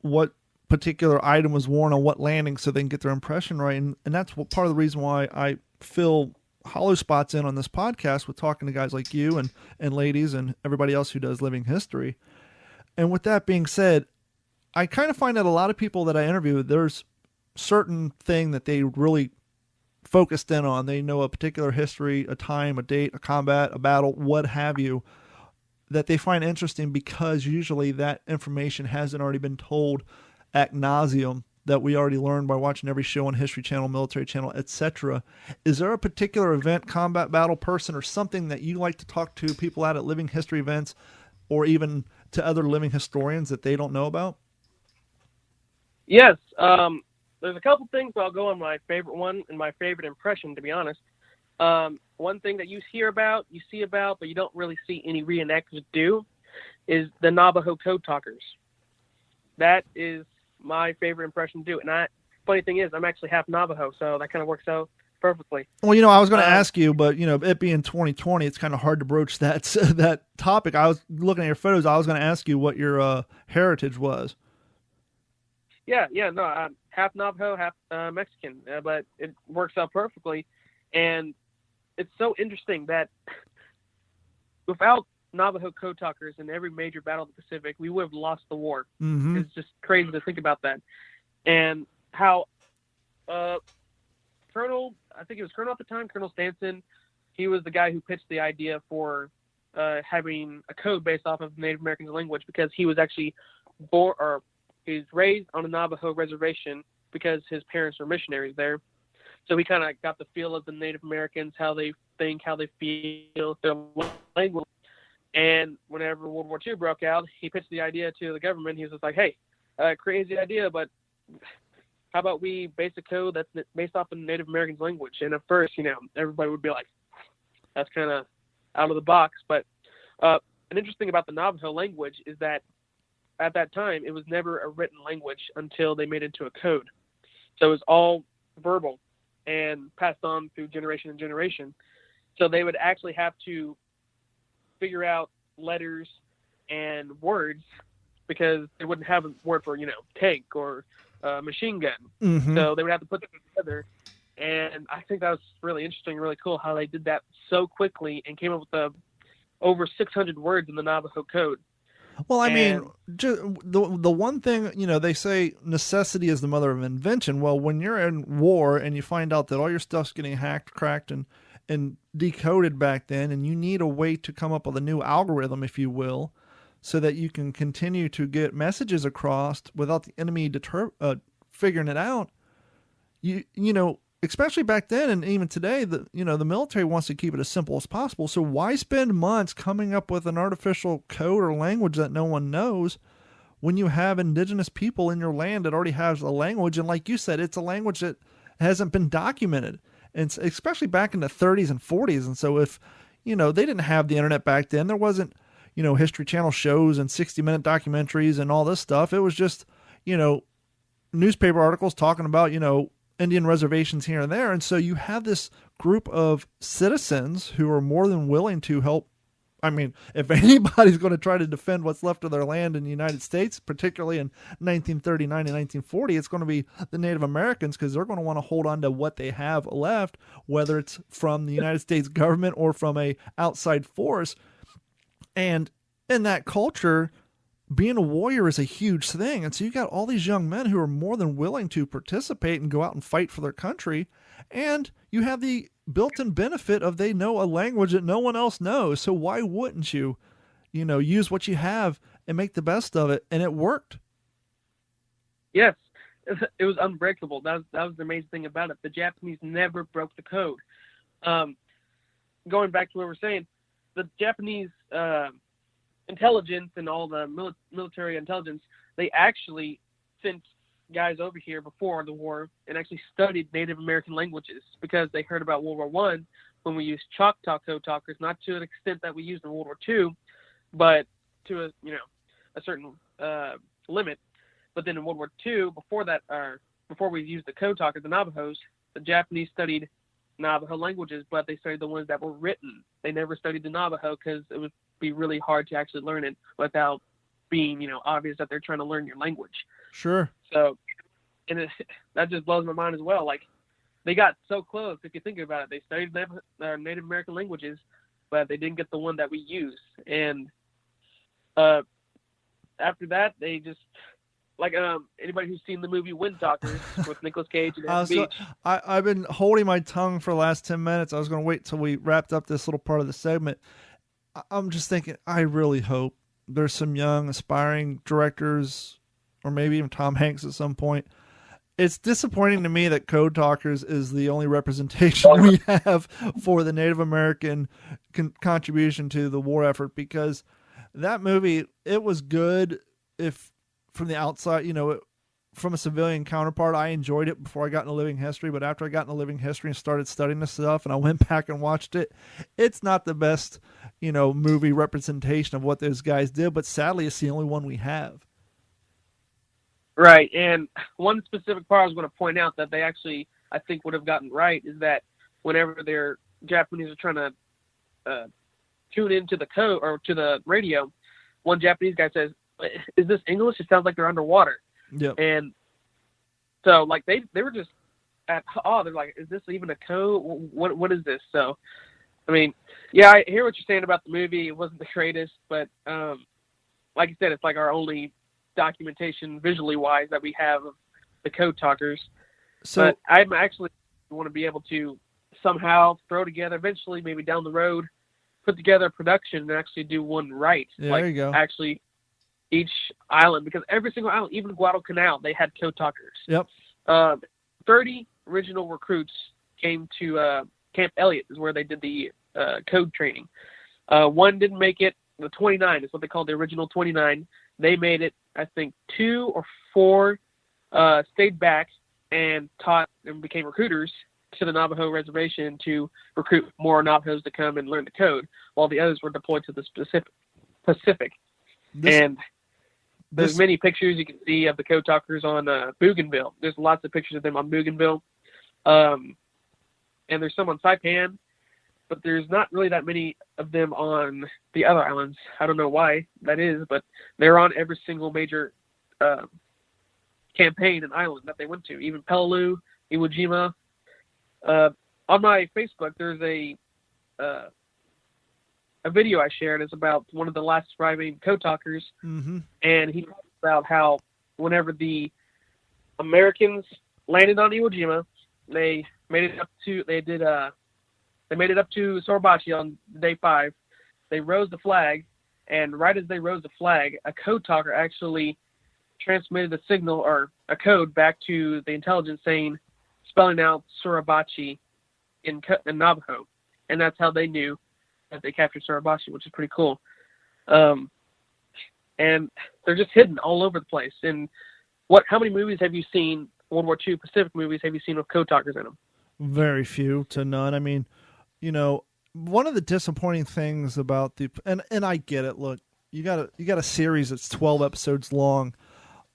what particular item was worn on what landing so they can get their impression right. And that's part of the reason why I fill hollow spots in on this podcast with talking to guys like you and ladies and everybody else who does living history. And with that being said, I kind of find that a lot of people that I interview, there's certain thing that they really focused in on. They know a particular history, a time, a date, a combat, a battle, what have you, that they find interesting because usually that information hasn't already been told ad nauseum, that we already learned by watching every show on History Channel, Military Channel, etc. Is there a particular event, combat, battle, person, or something that you like to talk to people at living history events, or even to other living historians that they don't know about? Yes. There's a couple things, but I'll go on my favorite one and my favorite impression, to be honest. One thing that you see about, but you don't really see any reenactors do, is the Navajo code talkers. That is my favorite impression to do. And funny thing is, I'm actually half Navajo, so that kind of works out perfectly. Well, I was going to ask you, but it being 2020, it's kind of hard to broach that topic. I was looking at your photos. I was going to ask you what your heritage was. Yeah, no, I'm half Navajo, half Mexican, but it works out perfectly. And it's so interesting that without Navajo code talkers in every major battle of the Pacific, we would have lost the war. Mm-hmm. It's just crazy to think about that. And how Colonel, I think it was Colonel at the time, Colonel Stanson, he was the guy who pitched the idea for having a code based off of Native American language, because he was actually he's raised on a Navajo reservation because his parents were missionaries there. So he kind of got the feel of the Native Americans, how they think, how they feel, their language. And whenever World War II broke out, he pitched the idea to the government. He was just like, hey, crazy idea, but how about we base a code that's based off of Native Americans' language? And at first, everybody would be like, that's kind of out of the box. But an interesting about the Navajo language is that at that time, it was never a written language until they made it into a code. So it was all verbal and passed on through generation and generation. So they would actually have to figure out letters and words, because they wouldn't have a word for, tank or machine gun. Mm-hmm. So they would have to put them together. And I think that was really interesting, really cool how they did that so quickly and came up with over 600 words in the Navajo code. Well, I mean, the one thing, they say necessity is the mother of invention. Well, when you're in war and you find out that all your stuff's getting hacked, cracked, and decoded back then, and you need a way to come up with a new algorithm, if you will, so that you can continue to get messages across without the enemy figuring it out. Especially back then and even today, the military wants to keep it as simple as possible. So why spend months coming up with an artificial code or language that no one knows when you have indigenous people in your land that already has a language? And like you said, it's a language that hasn't been documented, and especially back in the 30s and 40s. And so if, they didn't have the internet back then, there wasn't, History Channel shows and 60-minute documentaries and all this stuff. It was just, newspaper articles talking about, Indian reservations here and there. And so you have this group of citizens who are more than willing to help. I mean, if anybody's going to try to defend what's left of their land in the United States, particularly in 1939 and 1940, it's going to be the Native Americans, because they're going to want to hold on to what they have left, whether it's from the United States government or from a outside force. And in that culture, being a warrior is a huge thing. And so you got all these young men who are more than willing to participate and go out and fight for their country. And you have the built-in benefit of they know a language that no one else knows. So why wouldn't you, use what you have and make the best of it? And it worked. Yes. it was unbreakable. That was the amazing thing about it. The Japanese never broke the code. Going back to what we're saying, the Japanese intelligence and all the military intelligence, they actually sent guys over here before the war and actually studied Native American languages because they heard about World War I when we used Choctaw code talkers, not to an extent that we used in World War II, but to a certain limit. But then in World War II, before we used the code talkers, the Navajos, the Japanese studied Navajo languages, but they studied the ones that were written. They never studied the Navajo because it would be really hard to actually learn it without being, obvious that they're trying to learn your language. Sure. So, and that just blows my mind as well. Like, they got so close. If you think about it, they studied Native American languages, but they didn't get the one that we use. And after that, they just, like, anybody who's seen the movie Wind Talkers with Nicolas Cage and Ed Beach. I've been holding my tongue for the last 10 minutes. I was going to wait till we wrapped up this little part of the segment. I'm just thinking, I really hope there's some young aspiring directors, or maybe even Tom Hanks at some point. It's disappointing to me that Code Talkers is the only representation we have for the Native American contribution to the war effort, because that movie, it was good if from the outside, from a civilian counterpart, I enjoyed it before I got into living history, but after I got into living history and started studying this stuff and I went back and watched it, it's not the best, movie representation of what those guys did, but sadly it's the only one we have. Right, and one specific part I was going to point out that they actually, I think, would have gotten right is that whenever their Japanese are trying to tune into the code or to the radio, one Japanese guy says, "Is this English? It sounds like they're underwater." Yep. And so, like, they were just at awe. They're like, "Is this even a code? What is this?" So, I mean, yeah, I hear what you're saying about the movie. It wasn't the greatest, but like you said, it's like our only documentation visually wise that we have of the Code Talkers. So, but I'm actually want to be able to somehow throw together eventually, maybe down the road, put together a production and actually do one right. Yeah, like, there you go. Actually, each island, because every single island, even Guadalcanal, they had Code Talkers. Yep. 30 original recruits came to Camp Elliott, is where they did the code training. One didn't make it. The 29 is what they called the original 29. They made it, I think, 2 or 4 stayed back and taught and became recruiters to the Navajo reservation to recruit more Navajos to come and learn the code, while the others were deployed to the Pacific. There's many pictures you can see of the Code Talkers on Bougainville. There's lots of pictures of them on Bougainville. And there's some on Saipan, but there's not really that many of them on the other islands. I don't know why that is, but they're on every single major campaign and island that they went to, even Peleliu, Iwo Jima. On my Facebook, there's a video I shared. It's about one of the last surviving Code Talkers, and he talks about how whenever the Americans landed on Iwo Jima, they made it up to Suribachi on day 5. They rose the flag, and right as they rose the flag, a Code Talker actually transmitted a signal or a code back to the intelligence spelling out Suribachi in Navajo, and that's how they knew that they captured Suribachi, which is pretty cool. And they're just hidden all over the place. And how many movies have you seen, World War II Pacific movies, have you seen with Code Talkers in them? Very few to none. I mean, one of the disappointing things about and I get it. Look, you got a series that's 12 episodes long.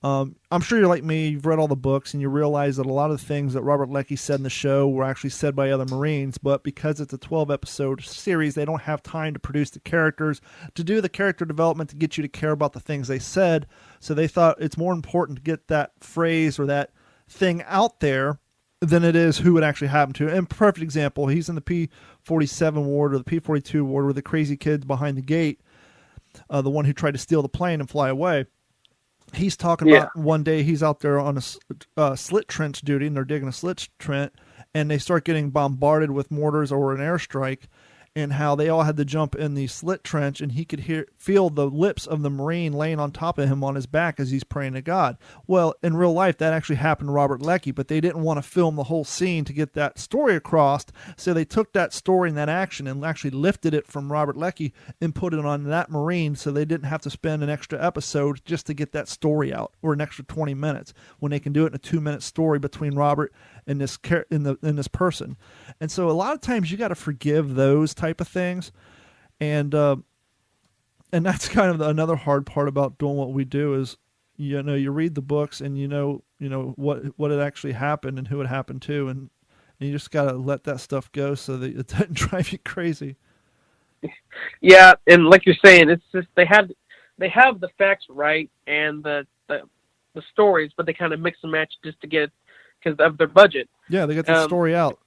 I'm sure you're like me. You've read all the books, and you realize that a lot of the things that Robert Leckie said in the show were actually said by other Marines. But because it's a 12-episode series, they don't have time to produce the characters, to do the character development, to get you to care about the things they said. So they thought it's more important to get that phrase or that thing out there than it is who it actually happened to. And perfect example, he's in the P-47 ward or the P-42 ward where the crazy kid's behind the gate, the one who tried to steal the plane and fly away. He's talking about one day he's out there on a slit trench duty, and they're digging a slit trench, and they start getting bombarded with mortars or an airstrike, and how they all had to jump in the slit trench, and he could feel the lips of the Marine laying on top of him on his back as he's praying to God. Well, in real life, that actually happened to Robert Leckie, but they didn't want to film the whole scene to get that story across, so they took that story and that action and actually lifted it from Robert Leckie and put it on that Marine, so they didn't have to spend an extra episode just to get that story out, or an extra 20 minutes, when they can do it in a 2-minute story between Robert and this this person. And so a lot of times you got to forgive those type of things, and that's kind of another hard part about doing what we do is, you read the books and you know what had actually happened and who it happened to, and you just got to let that stuff go so that it doesn't drive you crazy. Yeah, and like you're saying, it's just they have the facts right and the stories, but they kind of mix and match just to get, because of their budget. Yeah, they get the story out.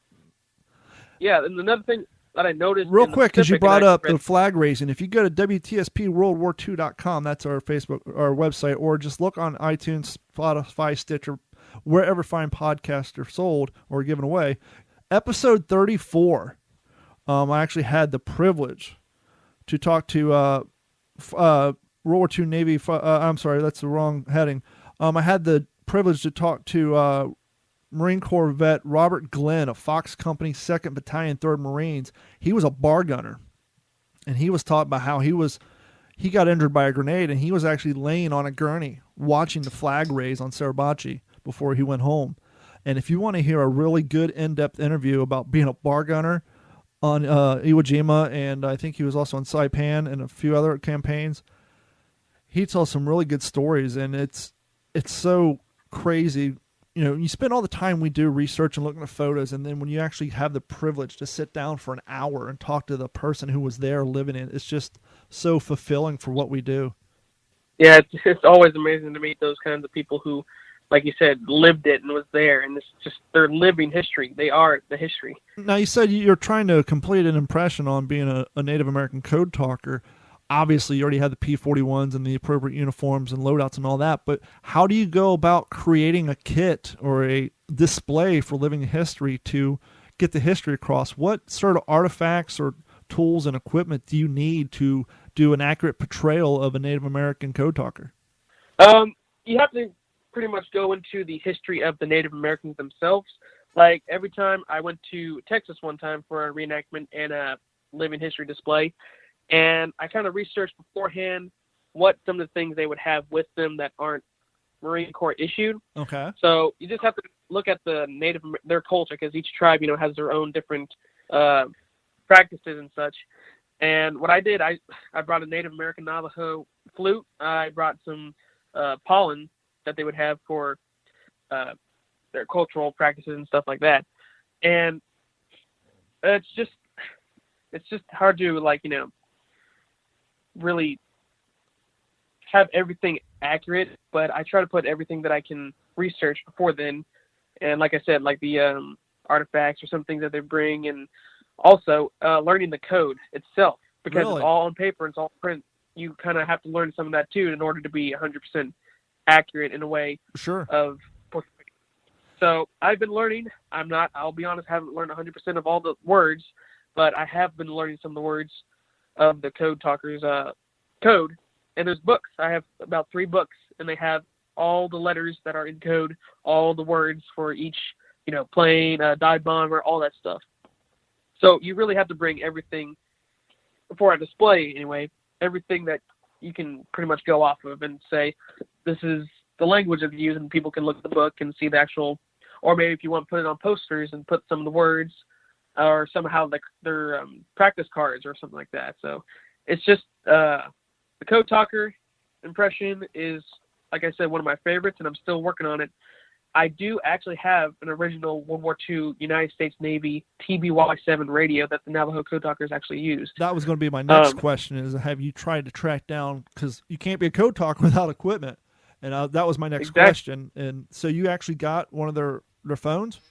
Yeah, and another thing that I noticed real quick, because you brought up the flag raising, if you go to WTSPWorldWar2.com, that's our website, or just look on iTunes, Spotify, Stitcher, wherever fine podcasts are sold or given away. Episode 34, I actually had the privilege to talk to World War II Navy. I'm sorry, that's the wrong heading. I had the privilege to talk to Marine Corps vet Robert Glenn of Fox Company, 2nd Battalion, 3rd Marines. He was a bar gunner, and he was taught about how he got injured by a grenade, and he was actually laying on a gurney watching the flag raise on Suribachi before he went home. And if you want to hear a really good in-depth interview about being a bar gunner on Iwo Jima, and I think he was also on Saipan and a few other campaigns, he tells some really good stories, and it's so crazy. You spend all the time we do research and looking at photos, and then when you actually have the privilege to sit down for an hour and talk to the person who was there living it, it's just so fulfilling for what we do. Yeah, it's always amazing to meet those kinds of people who, like you said, lived it and was there, and it's just their living history. They are the history. Now, you said you're trying to complete an impression on being a Native American code talker. Obviously, you already have the P-41s and the appropriate uniforms and loadouts and all that, but how do you go about creating a kit or a display for living history to get the history across? What sort of artifacts or tools and equipment do you need to do an accurate portrayal of a Native American code talker? You have to pretty much go into the history of the Native Americans themselves. Like, every time I went to Texas one time for a reenactment and a living history display, and I kind of researched beforehand what some of the things they would have with them that aren't Marine Corps issued. Okay. So you just have to look at their culture, because each tribe, has their own different practices and such. And what I did, I brought a Native American Navajo flute. I brought some pollen that they would have for their cultural practices and stuff like that. And it's just hard to, really have everything accurate, but I try to put everything that I can research before then. And like I said, like the artifacts or some things that they bring, and also learning the code itself, because It's all on paper, it's all print. You kind of have to learn some of that too in order to be 100% accurate in a way. Sure. So I've been learning. I'll be honest, I haven't learned 100% of all the words, but I have been learning some of the words of the code talkers code. And there's books. I have about 3 books, and they have all the letters that are in code, all the words for each, plane, dive bomber, all that stuff. So you really have to bring everything, for a display anyway, everything that you can pretty much go off of and say, this is the language of use, and people can look at the book and see the actual, or maybe if you want to put it on posters and put some of the words, or somehow their practice cards or something like that. So it's just the code talker impression is, like I said, one of my favorites, and I'm still working on it. I do actually have an original World War II United States Navy TBY-7 radio that the Navajo code talkers actually used. That was going to be my next question, is have you tried to track down, because you can't be a code talker without equipment, and that was my next question. And so you actually got one of their phones?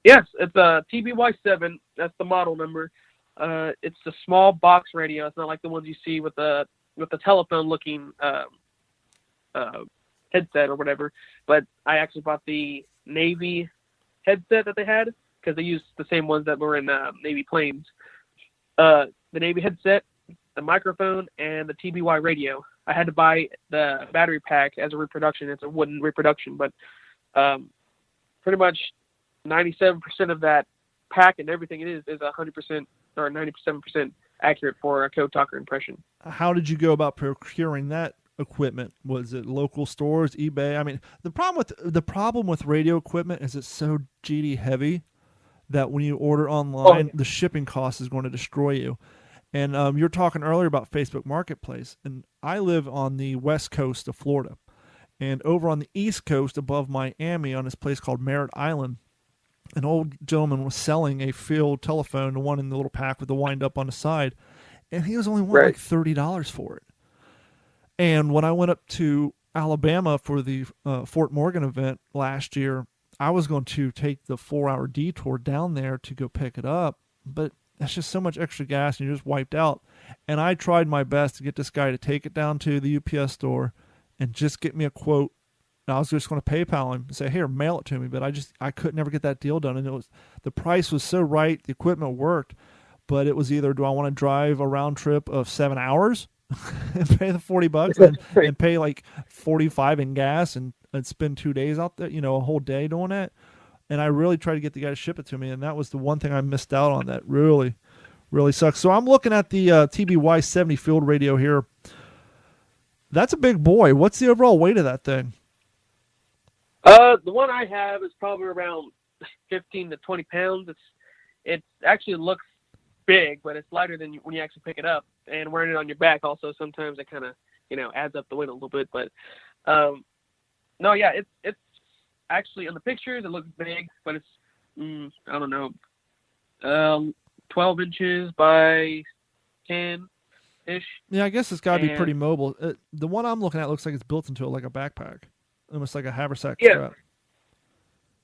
Yes, it's a TBY-7. That's the model number. It's a small box radio. It's not like the ones you see with the telephone-looking headset or whatever. But I actually bought the Navy headset that they had, because they used the same ones that were in Navy planes. the Navy headset, the microphone, and the TBY radio. I had to buy the battery pack as a reproduction. It's a wooden reproduction, but pretty much 97% of that pack and everything it is 100% or 97% accurate for a code talker impression. How did you go about procuring that equipment? Was it local stores, eBay? I mean, the problem with radio equipment is it's so GD heavy that when you order online, the shipping cost is going to destroy you. And you were talking earlier about Facebook Marketplace, and I live on the west coast of Florida. And over on the east coast above Miami on this place called Merritt Island, an old gentleman was selling a field telephone, the one in the little pack with the wind up on the side, and he was only wanting like $30 for it. And when I went up to Alabama for the Fort Morgan event last year, I was going to take the 4-hour detour down there to go pick it up, but that's just so much extra gas and you're just wiped out. And I tried my best to get this guy to take it down to the UPS store and just get me a quote. And I was just going to PayPal him and say, here, mail it to me. But I could never get that deal done. And the price was so right, the equipment worked, but it was either, do I want to drive a round trip of 7 hours and pay the $40 and pay like $45 in gas and spend 2 days out there, a whole day doing that. And I really tried to get the guy to ship it to me, and that was the one thing I missed out on that really, really sucks. So I'm looking at the TBY 70 field radio here. That's a big boy. What's the overall weight of that thing? The one I have is probably around 15 to 20 pounds. It actually looks big, but it's lighter than when you actually pick it up. And wearing it on your back also, sometimes it kind of, adds up the weight a little bit. But, no, yeah, it's actually, in the pictures, it looks big, but it's, I don't know, 12 inches by 10-ish. Yeah, I guess it's got to be pretty mobile. The one I'm looking at looks like it's built into it like a backpack, almost like a haversack strap.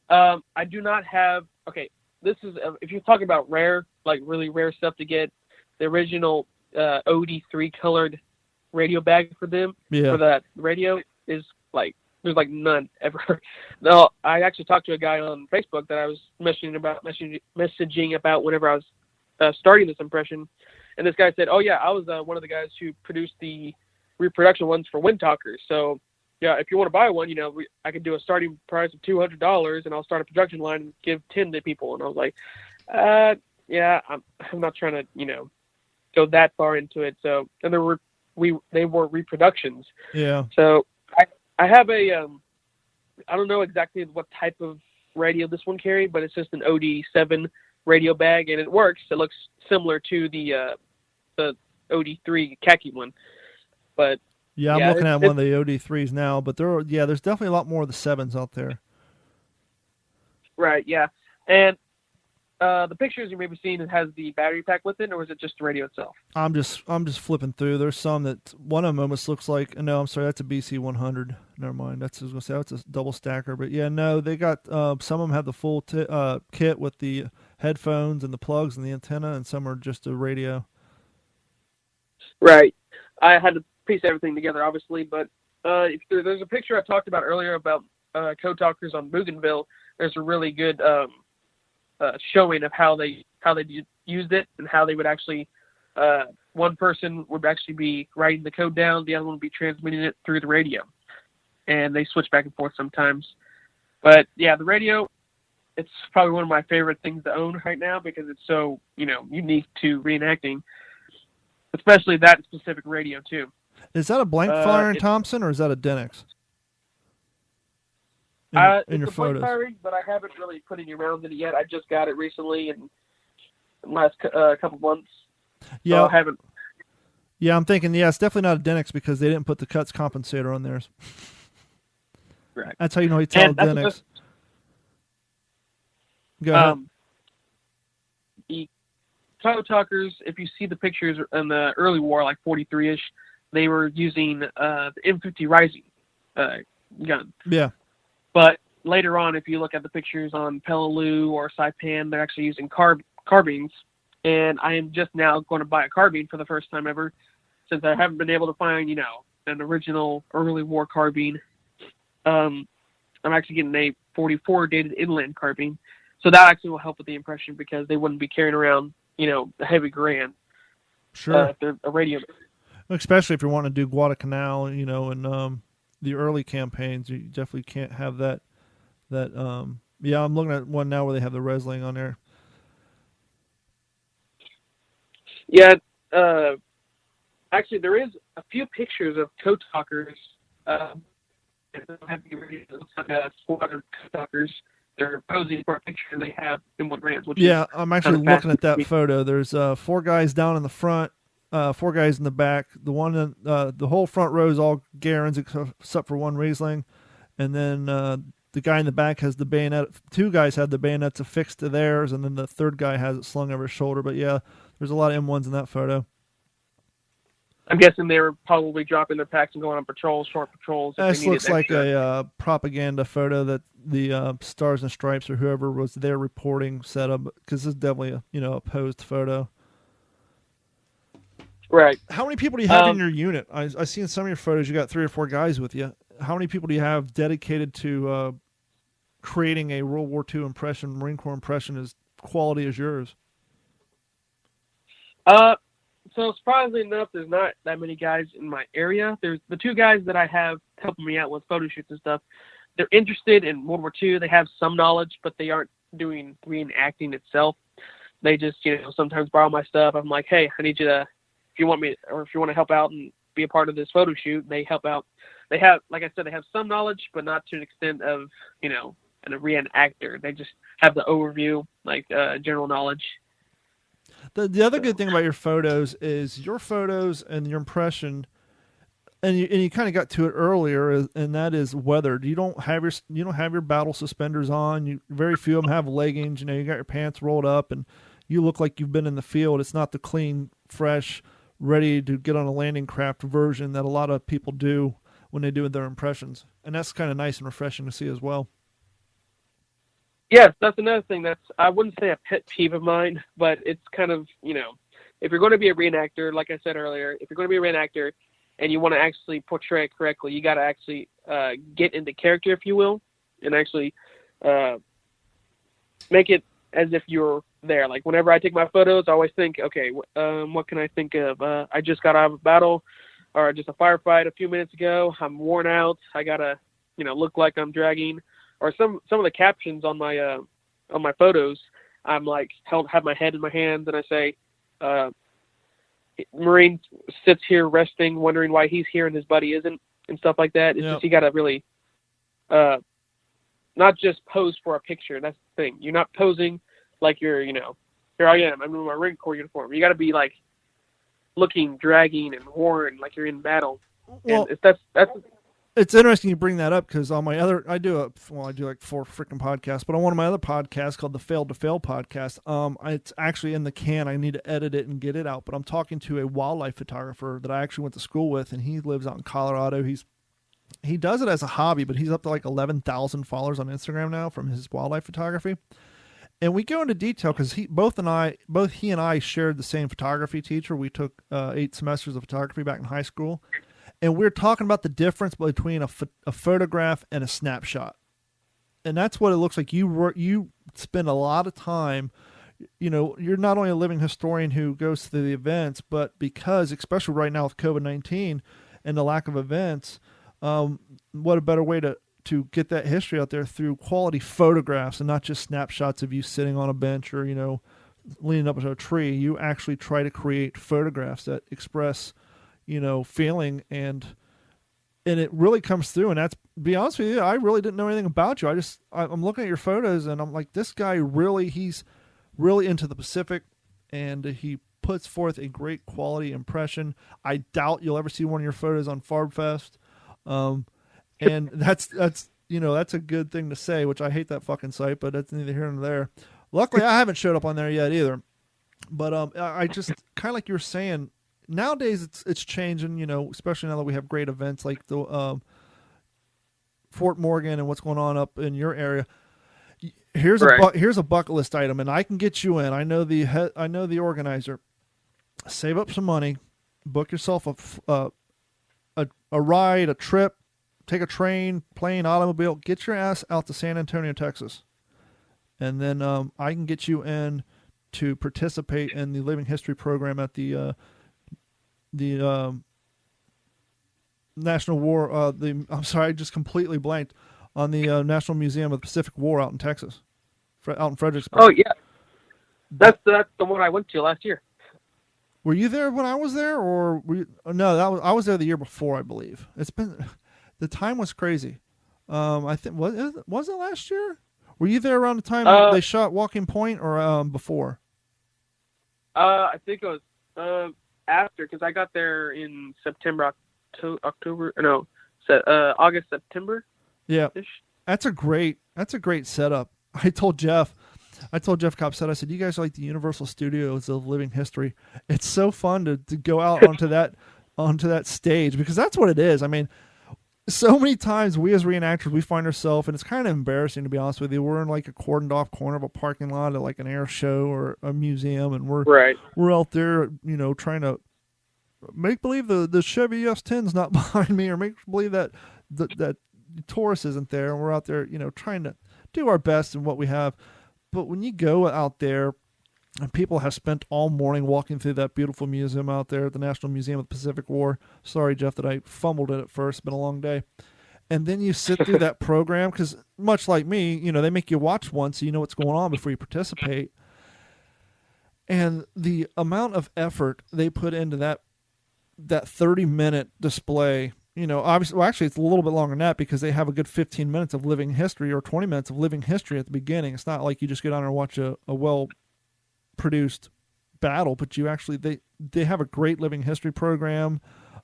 I do not have, okay, this is, if you're talking about rare, like really rare stuff to get, the original OD3 colored radio bag for them, for that radio, is like, there's like none ever. No, I actually talked to a guy on Facebook that I was messaging about whenever I was starting this impression, and this guy said, "Oh yeah, I was one of the guys who produced the reproduction ones for Wind Talkers. So yeah, if you want to buy one, I could do a starting price of $200, and I'll start a production line and give 10 to people." And I was like, "Yeah, I'm not trying to go that far into it." So, and they were reproductions. Yeah. So I have I don't know exactly what type of radio this one carried, but it's just an OD7 radio bag, and it works. It looks similar to the OD3 khaki one. But yeah, I'm looking at one of the OD3s now, but there's definitely a lot more of the 7s out there. Right, yeah. And the pictures you may be seeing, it has the battery pack with it, or is it just the radio itself? I'm just flipping through. There's some that one of them almost looks like, no, I'm sorry, that's a BC100. Never mind. That's a double stacker. But yeah, no, they got some of them have the full kit with the headphones and the plugs and the antenna, and some are just a radio. Right. I had to piece everything together, obviously, but there's a picture I talked about earlier about code talkers on Bougainville. There's a really good showing of how they used it, and how they would actually one person would actually be writing the code down, the other one would be transmitting it through the radio, and they switch back and forth sometimes. But yeah, the radio, it's probably one of my favorite things to own right now because it's so unique to reenacting, especially that specific radio too. Is that a blank fire in Thompson, or is that a Denix? In your photos, firing, but I haven't really put any rounds in it yet. I just got it recently in the last couple months. Yeah, so I haven't. Yeah, I'm thinking. Yeah, it's definitely not a Denix because they didn't put the cuts compensator on theirs. Right. That's how you know you tell Denix. Go ahead. The code talkers, if you see the pictures in the early war, like 43-ish, they were using the M50 Rising gun. Yeah. But later on, if you look at the pictures on Peleliu or Saipan, they're actually using carbines. And I am just now going to buy a carbine for the first time ever, since I haven't been able to find, an original early war carbine. I'm actually getting a 44 dated inland carbine. So that actually will help with the impression because they wouldn't be carrying around, a heavy Garand. Sure. If they're a radio. Especially if you're wanting to do Guadalcanal, and the early campaigns, you definitely can't have that. Yeah, I'm looking at one now where they have the wrestling on there. Yeah, actually, there is a few pictures of code talkers. It doesn't have to be radio. It looks like a squad of code talkers. They're posing for a picture they have in what brands. Yeah, I'm actually looking at that photo. There's 4 guys down in the front, 4 guys in the back. The one in, the whole front row is all Garens except for one Riesling, and then the guy in the back has the bayonet. 2 guys had the bayonets affixed to theirs, and then the third guy has it slung over his shoulder. But yeah, there's a lot of M1s in that photo. I'm guessing they were probably dropping their packs and going on patrols, short patrols. This looks like a propaganda photo that the Stars and Stripes or whoever was there reporting set up, because this is definitely a posed photo. Right. How many people do you have in your unit? I see in some of your photos you got 3 or 4 guys with you. How many people do you have dedicated to creating a World War II impression, Marine Corps impression as quality as yours? So surprisingly enough, there's not that many guys in my area. There's the 2 guys that I have helping me out with photo shoots and stuff. They're interested in World War II. They have some knowledge, but they aren't doing reenacting itself. They just, sometimes borrow my stuff. I'm like, hey, I need you to, if you want to help out and be a part of this photo shoot, they help out. They have, like I said, they have some knowledge, but not to an extent of, a reenactor. They just have the overview, like general knowledge. The other good thing about your photos is your photos and your impression, and you kind of got to it earlier, and that is weathered. You don't have your battle suspenders on. Very few of them have leggings. You got your pants rolled up, and you look like you've been in the field. It's not the clean, fresh, ready to get on a landing craft version that a lot of people do when they do their impressions, and that's kind of nice and refreshing to see as well. Yes, that's another thing I wouldn't say a pet peeve of mine, but it's kind of, if you're going to be a reenactor, like I said earlier, if you're going to be a reenactor and you want to actually portray it correctly, you got to actually get into character, if you will, and actually make it as if you're there. Like whenever I take my photos, I always think, okay, what can I think of? I just got out of a battle or just a firefight a few minutes ago. I'm worn out. I got to, look like I'm dragging. Or some of the captions on my photos, I'm like have my head in my hands and I say, Marine sits here resting, wondering why he's here and his buddy isn't, and stuff like that. It's just you got to really not just pose for a picture. That's the thing. You're not posing like you're, here I am. I'm in my Marine Corps uniform. You got to be like looking, dragging, and worn like you're in battle. Well, and that's. It's interesting you bring that up because on my other, I do like 4 freaking podcasts, but on one of my other podcasts called the Failed to Fail podcast, it's actually in the can. I need to edit it and get it out, but I'm talking to a wildlife photographer that I actually went to school with, and he lives out in Colorado. He does it as a hobby, but he's up to like 11,000 followers on Instagram now from his wildlife photography. And we go into detail because both he and I shared the same photography teacher. We took 8 semesters of photography back in high school. And we're talking about the difference between a photograph and a snapshot. And that's what it looks like. You spend a lot of time, you're not only a living historian who goes to the events, but because, especially right now with COVID-19 and the lack of events, what a better way to get that history out there through quality photographs and not just snapshots of you sitting on a bench or, leaning up to a tree. You actually try to create photographs that express feeling, and it really comes through. And that's, to be honest with you, I really didn't know anything about you. I'm looking at your photos and I'm like, this guy he's really into the Pacific, and he puts forth a great quality impression. I doubt you'll ever see one of your photos on FarbFest. And that's a good thing to say, which I hate that fucking site, but that's neither here nor there. Luckily, I haven't showed up on there yet either. But I just kind of like you were saying, nowadays it's changing, especially now that we have great events like the Fort Morgan and what's going on up in your area. Here's a bucket list item, and I can get you in. I know the organizer. Save up some money, book yourself a ride, a trip, take a train, plane, automobile. Get your ass out to San Antonio, Texas, and then I can get you in to participate in the Living History program at the National War. I'm sorry, I just completely blanked on the National Museum of the Pacific War out in Texas, out in Fredericksburg. Oh yeah, that's the one I went to last year. Were you there when I was there, or were you, no? I was there the year before, I believe. The time was crazy. I think was it last year? Were you there around the time they shot Walking Point, or before? I think it was after, because I got there in September, October. No, August, September. Yeah, that's a great setup. I told Jeff Cobb, I said, you guys are like the Universal Studios of living history. It's so fun to go out onto that stage, because that's what it is. I mean, so many times we as reenactors, we find ourselves, and it's kind of embarrassing, to be honest with you. We're in like a cordoned off corner of a parking lot at like an air show or a museum, and we're out there, trying to make believe the Chevy S10's not behind me, or make believe that that Taurus isn't there, and we're out there, trying to do our best in what we have. But when you go out there, and people have spent all morning walking through that beautiful museum out there at the National Museum of the Pacific War. Sorry, Jeff, that I fumbled it at first. It's been a long day. And then you sit through that program, because much like me, they make you watch once so you know what's going on before you participate. And the amount of effort they put into that 30-minute display, obviously, well, actually, it's a little bit longer than that, because they have a good 15 minutes of living history or 20 minutes of living history at the beginning. It's not like you just get on and watch a well-produced battle, but you actually, they have a great living history program.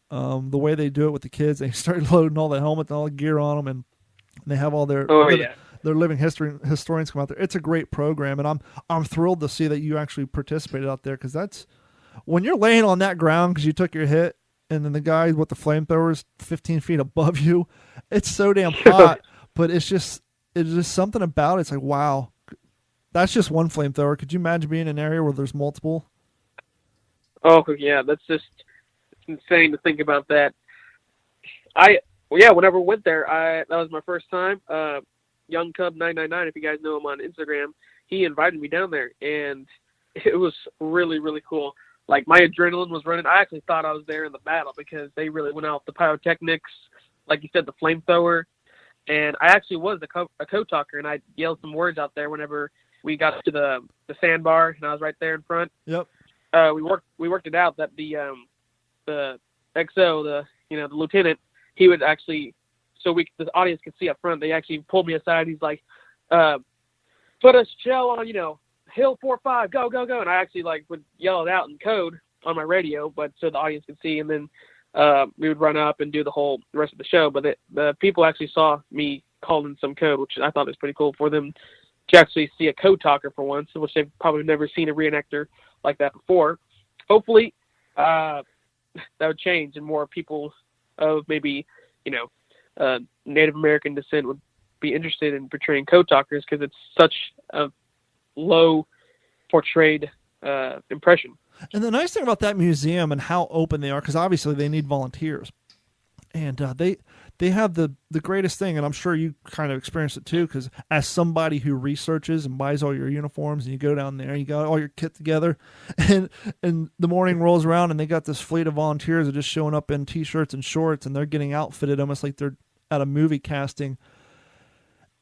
The way they do it with the kids, they start loading all the helmets and all the gear on them, and they have all their living historians come out there. It's a great program, and I'm thrilled to see that you actually participated out there, because that's when you're laying on that ground because you took your hit, and then the guy with the flamethrowers 15 feet above you, it's so damn hot. But it's just something about it. It's like, wow, that's just one flamethrower. Could you imagine being in an area where there's multiple? Oh yeah, that's just insane to think about that. Whenever I went there, that was my first time. Young Cub 999, if you guys know him on Instagram, he invited me down there, and it was really, really cool. Like, my adrenaline was running. I actually thought I was there in the battle, because they really went out the pyrotechnics, like you said, the flamethrower. And I actually was a co-talker, and I yelled some words out there whenever we got to the sandbar, and I was right there in front. Yep. We worked it out that the XO, the lieutenant, he would actually, so the audience could see up front, they actually pulled me aside. He's like, put a shell on, Hill 4-5, go, go, go. And I actually would yell it out in code on my radio, but so the audience could see. And then we would run up and do the rest of the show. But the people actually saw me calling some code, which I thought was pretty cool for them to actually see a code talker for once, which they've probably never seen a reenactor like that before. Hopefully that would change, and more people of maybe, Native American descent would be interested in portraying code talkers, because it's such a low portrayed impression. And the nice thing about that museum and how open they are, because obviously they need volunteers, and they have the greatest thing, and I'm sure you kind of experienced it too, because as somebody who researches and buys all your uniforms, and you go down there, you got all your kit together, and the morning rolls around, and they got this fleet of volunteers that are just showing up in t-shirts and shorts, and they're getting outfitted almost like they're at a movie casting.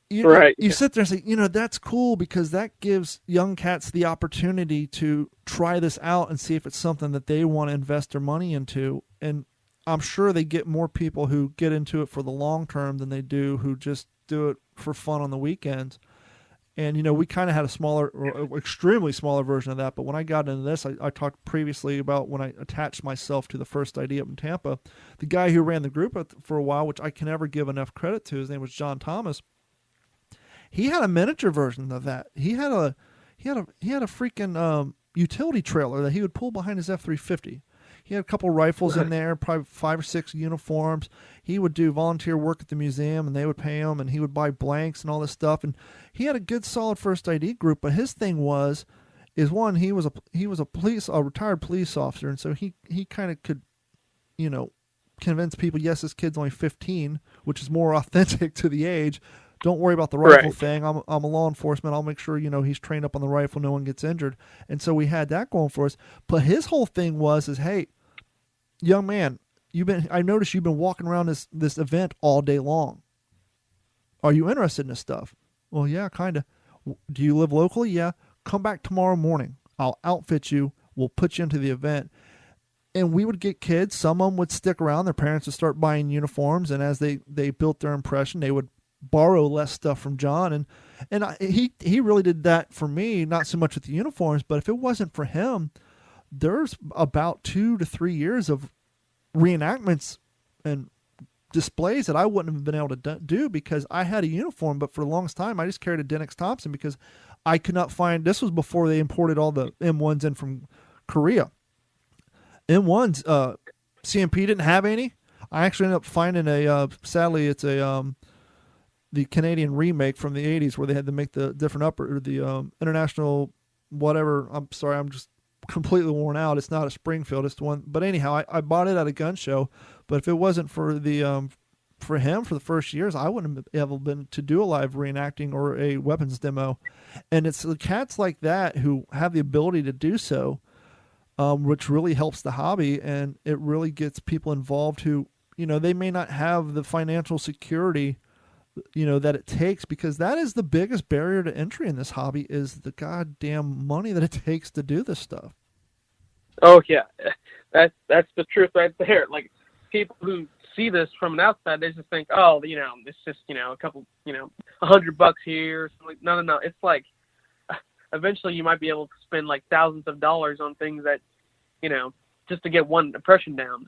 You sit there and say, that's cool, because that gives young cats the opportunity to try this out and see if it's something that they want to invest their money into. And I'm sure they get more people who get into it for the long term than they do who just do it for fun on the weekends. And, we kind of had a smaller, or extremely smaller version of that. But when I got into this, I talked previously about when I attached myself to the first ID up in Tampa. The guy who ran the group for a while, which I can never give enough credit to, his name was John Thomas. He had a miniature version of that. He had a freaking utility trailer that he would pull behind his F-350. He had a couple rifles in there, probably 5 or 6 uniforms. He would do volunteer work at the museum, and they would pay him, and he would buy blanks and all this stuff. And he had a good, solid first ID group. But his thing he was a retired police officer, and so he kind of could, convince people, yes, this kid's only 15, which is more authentic to the age. Don't worry about the rifle thing. I'm a law enforcement. I'll make sure, he's trained up on the rifle. No one gets injured. And so we had that going for us. But his whole thing is, hey, young man, I noticed you've been walking around this event all day long. Are you interested in this stuff? Well, yeah, kind of. Do you live locally? Yeah. Come back tomorrow morning. I'll outfit you. We'll put you into the event. And we would get kids. Some of them would stick around. Their parents would start buying uniforms. And as they built their impression, they would borrow less stuff from John. He really did that for me, not so much with the uniforms, but if it wasn't for him, there's about 2 to 3 years of reenactments and displays that I wouldn't have been able to do because I had a uniform, but for the longest time I just carried a Denix Thompson because I could not find. This was before they imported all the M1s in from Korea. M1s, CMP didn't have any. I actually ended up finding sadly it's the Canadian remake from the 80s where they had to make the different international whatever. I'm sorry, I'm just completely worn out. It's not a Springfield, it's the one. But anyhow, I bought it at a gun show. But if it wasn't for for him for the first years, I wouldn't have able been to do a live reenacting or a weapons demo. And it's the cats like that who have the ability to do so, which really helps the hobby, and it really gets people involved who, they may not have the financial security, that it takes, because that is the biggest barrier to entry in this hobby is the goddamn money that it takes to do this stuff. Oh yeah, that's the truth right there. Like, people who see this from an outside, they just think, oh, it's just, a couple, $100 here. No. It's like, eventually you might be able to spend like thousands of dollars on things that, just to get one impression down.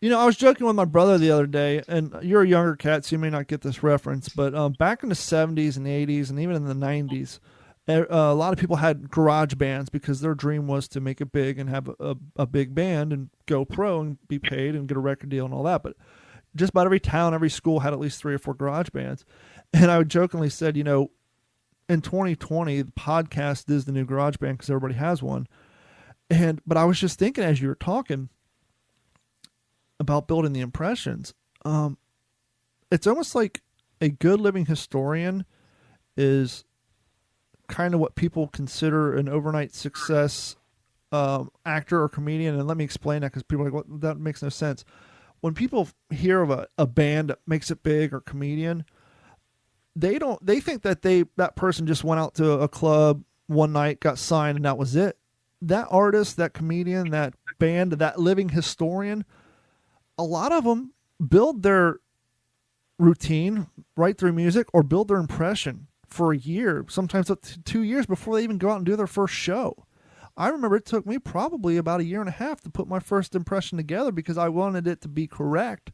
I was joking with my brother the other day, and you're a younger cat, so you may not get this reference, but back in the 70s and 80s and even in the 90s, a lot of people had garage bands because their dream was to make it big and have a big band and go pro and be paid and get a record deal and all that. But just about every town, every school had at least 3 or 4 garage bands. And I jokingly said, in 2020, the podcast is the new garage band because everybody has one. But I was just thinking as you were talking about building the impressions, it's almost like a good living historian is kind of what people consider an overnight success actor or comedian. And let me explain that because people are like, well, that makes no sense. When people hear of a band that makes it big or comedian, they think that that person just went out to a club one night, got signed, and that was it. That artist, that comedian, that band, that living historian, a lot of them build their routine, write their music, or build their impression for a year, sometimes up to 2 years before they even go out and do their first show. I remember it took me probably about 1.5 years to put my first impression together because I wanted it to be correct.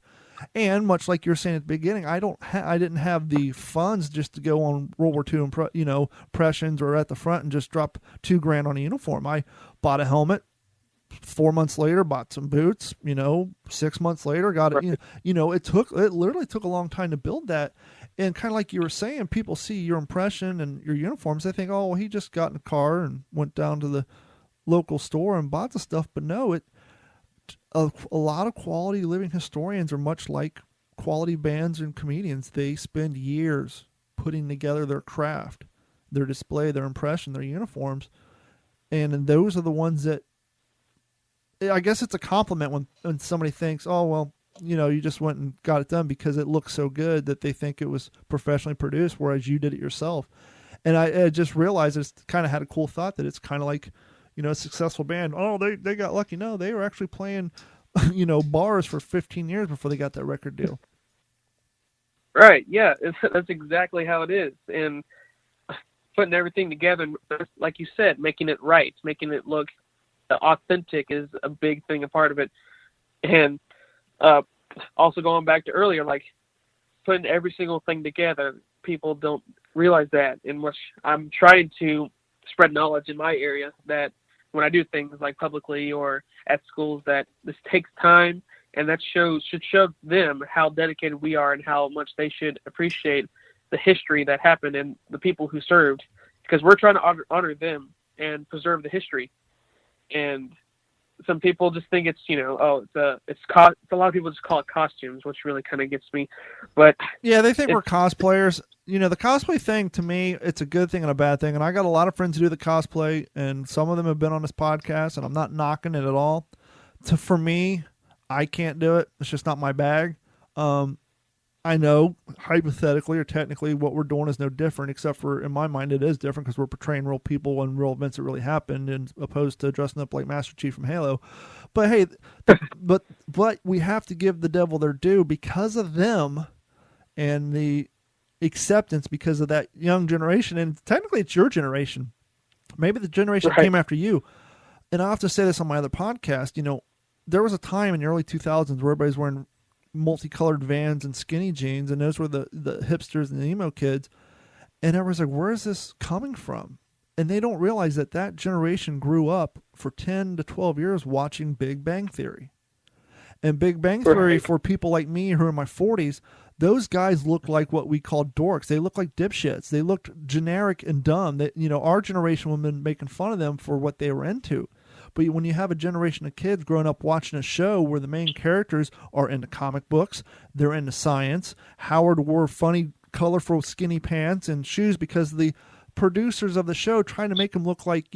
And much like you were saying at the beginning, I didn't have the funds just to go on World War II impressions or at the front and just drop $2,000 on a uniform. I bought a helmet. 4 months later, bought some boots. 6 months later, got it. It literally took a long time to build that. And kind of like you were saying, people see your impression and your uniforms. They think, oh, well, he just got in a car and went down to the local store and bought the stuff. But no, a lot of quality living historians are much like quality bands and comedians. They spend years putting together their craft, their display, their impression, their uniforms. And those are the ones that, I guess it's a compliment when somebody thinks, oh, well, you just went and got it done because it looks so good that they think it was professionally produced, whereas you did it yourself. And I just realized it's kind of had a cool thought that it's kind of like, a successful band. Oh, they got lucky. No, they were actually playing, bars for 15 years before they got that record deal. Right. Yeah, that's exactly how it is. And putting everything together, like you said, making it right, making it look authentic is a big thing, a part of it. And also going back to earlier, like putting every single thing together, people don't realize that, in which I'm trying to spread knowledge in my area that when I do things like publicly or at schools, that this takes time, and that should show them how dedicated we are and how much they should appreciate the history that happened and the people who served, because we're trying to honor them and preserve the history. And some people just think it's, it's a lot of people just call it costumes, which really kind of gets me. But yeah, they think we're cosplayers. The cosplay thing, to me, it's a good thing and a bad thing. And I got a lot of friends who do the cosplay, and some of them have been on this podcast, and I'm not knocking it at all. For me, I can't do it. It's just not my bag. I know hypothetically or technically what we're doing is no different, except for in my mind it is different because we're portraying real people and real events that really happened, and opposed to dressing up like Master Chief from Halo. But hey, but we have to give the devil their due because of them and the acceptance because of that young generation, and technically it's your generation, maybe the generation that came after you. And I have to say this on my other podcast. There was a time in the early 2000s where everybody's wearing multicolored Vans and skinny jeans, and those were the hipsters and the emo kids, and everyone's like, where is this coming from? And they don't realize that generation grew up for 10 to 12 years watching Big Bang Theory. And Big Bang Theory, for people like me who are in my 40s, those guys looked like what we called dorks. They looked like dipshits. They looked generic and dumb. That our generation would have been making fun of them for what they were into. But when you have a generation of kids growing up watching a show where the main characters are into comic books, they're into science. Howard wore funny, colorful, skinny pants and shoes because the producers of the show trying to make him look like,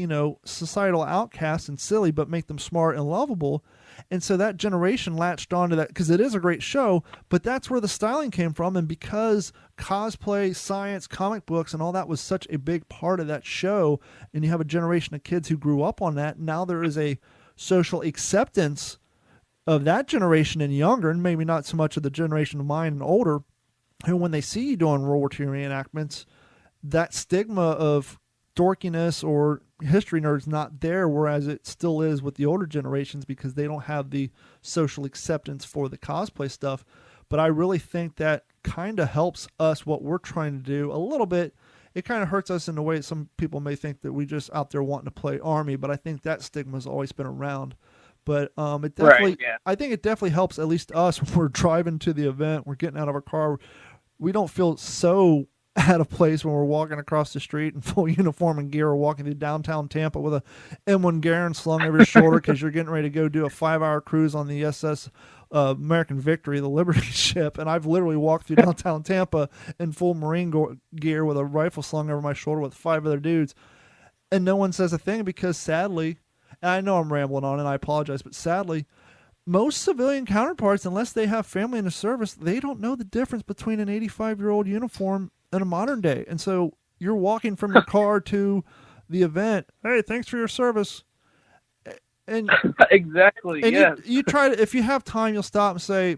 societal outcasts and silly, but make them smart and lovable. And so that generation latched onto that because it is a great show, but that's where the styling came from. And because cosplay, science, comic books, and all that was such a big part of that show, and you have a generation of kids who grew up on that, now there is a social acceptance of that generation and younger, and maybe not so much of the generation of mine and older, who when they see you doing World War II reenactments, that stigma of dorkiness or history nerds not there, whereas it still is with the older generations because they don't have the social acceptance for the cosplay stuff. But I really think that kind of helps us what we're trying to do a little bit. It kind of hurts us in a way some people may think that we just out there wanting to play Army, but I think that stigma has always been around. But it definitely, I think it definitely helps at least us when we're driving to the event, we're getting out of our car. We don't feel so out of place when we're walking across the street in full uniform and gear, or walking through downtown Tampa with a M1 Garand slung over your shoulder because you're getting ready to go do a 5-hour cruise on the SS American Victory, the Liberty ship. And I've literally walked through downtown Tampa in full Marine gear with a rifle slung over my shoulder with 5 other dudes. And no one says a thing because sadly, and I know I'm rambling on and I apologize, but sadly, most civilian counterparts, unless they have family in the service, they don't know the difference between an 85-year-old uniform in a modern day. And so you're walking from your car to the event. Hey, thanks for your service. And exactly. And yes. you try to, if you have time, you'll stop and say,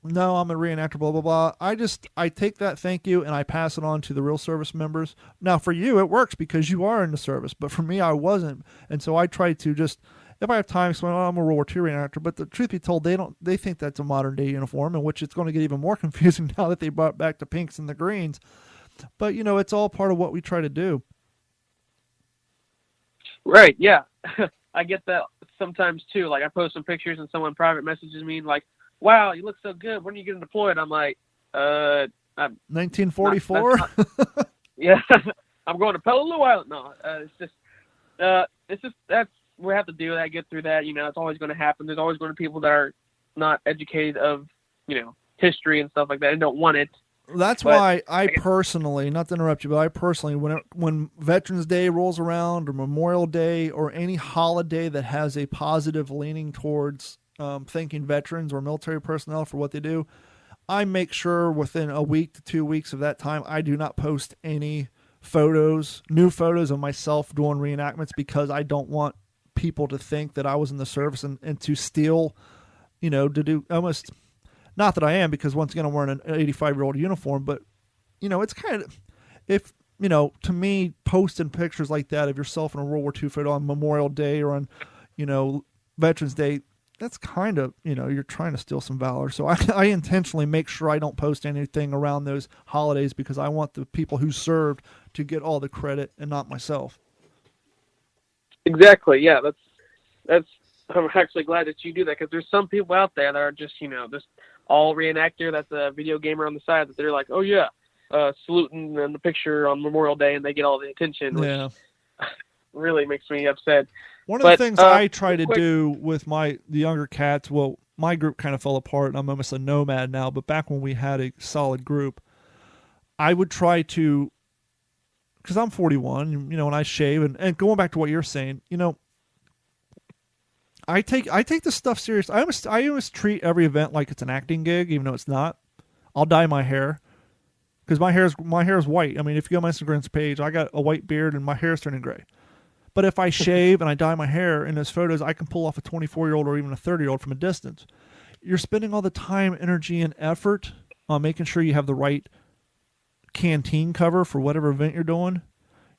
no, I'm a reenactor, blah, blah, blah. I take that thank you and I pass it on to the real service members. Now for you, it works because you are in the service, but for me, I wasn't. And so I try to just, if I have time, explain, well, I'm a World War II reenactor, but the truth be told, they think that's a modern day uniform, in which it's going to get even more confusing now that they brought back the pinks and the greens. But it's all part of what we try to do. Right. Yeah. I get that sometimes too. Like I post some pictures and someone private messages me like, wow, you look so good. When are you getting deployed? I'm like, 1944. Yeah. I'm going to Peleliu Island. No, it's just that's, we have to deal with that, get through that. It's always going to happen. There's always going to be people that are not educated of, history and stuff like that and don't want it. That's why I personally, not to interrupt you, but I personally, when Veterans Day rolls around or Memorial Day or any holiday that has a positive leaning towards thanking veterans or military personnel for what they do, I make sure within a week to 2 weeks of that time, I do not post any new photos of myself doing reenactments because I don't want people to think that I was in the service and to steal, to do almost... Not that I am, because once again, I'm wearing an 85-year-old uniform, but, it's kind of, if, to me, posting pictures like that of yourself in a World War II photo on Memorial Day or on, Veterans Day, that's kind of, you're trying to steal some valor. So I intentionally make sure I don't post anything around those holidays because I want the people who served to get all the credit and not myself. Exactly. Yeah. That's, I'm actually glad that you do that because there's some people out there that are just, just all reenactor. That's a video gamer on the side that they're like, oh yeah, saluting in the picture on Memorial Day and they get all the attention, which really makes me upset. One of the things I try to do with the younger cats, well, my group kind of fell apart and I'm almost a nomad now, but back when we had a solid group, I would try to, because I'm 41, and I shave, and going back to what you're saying, I take this stuff serious. I almost treat every event like it's an acting gig, even though it's not. I'll dye my hair because my hair is white. I mean, if you go on my Instagram page, I got a white beard and my hair is turning gray. But if I shave and I dye my hair in those photos, I can pull off a 24-year-old or even a 30-year-old from a distance. You're spending all the time, energy, and effort on making sure you have the right canteen cover for whatever event you're doing.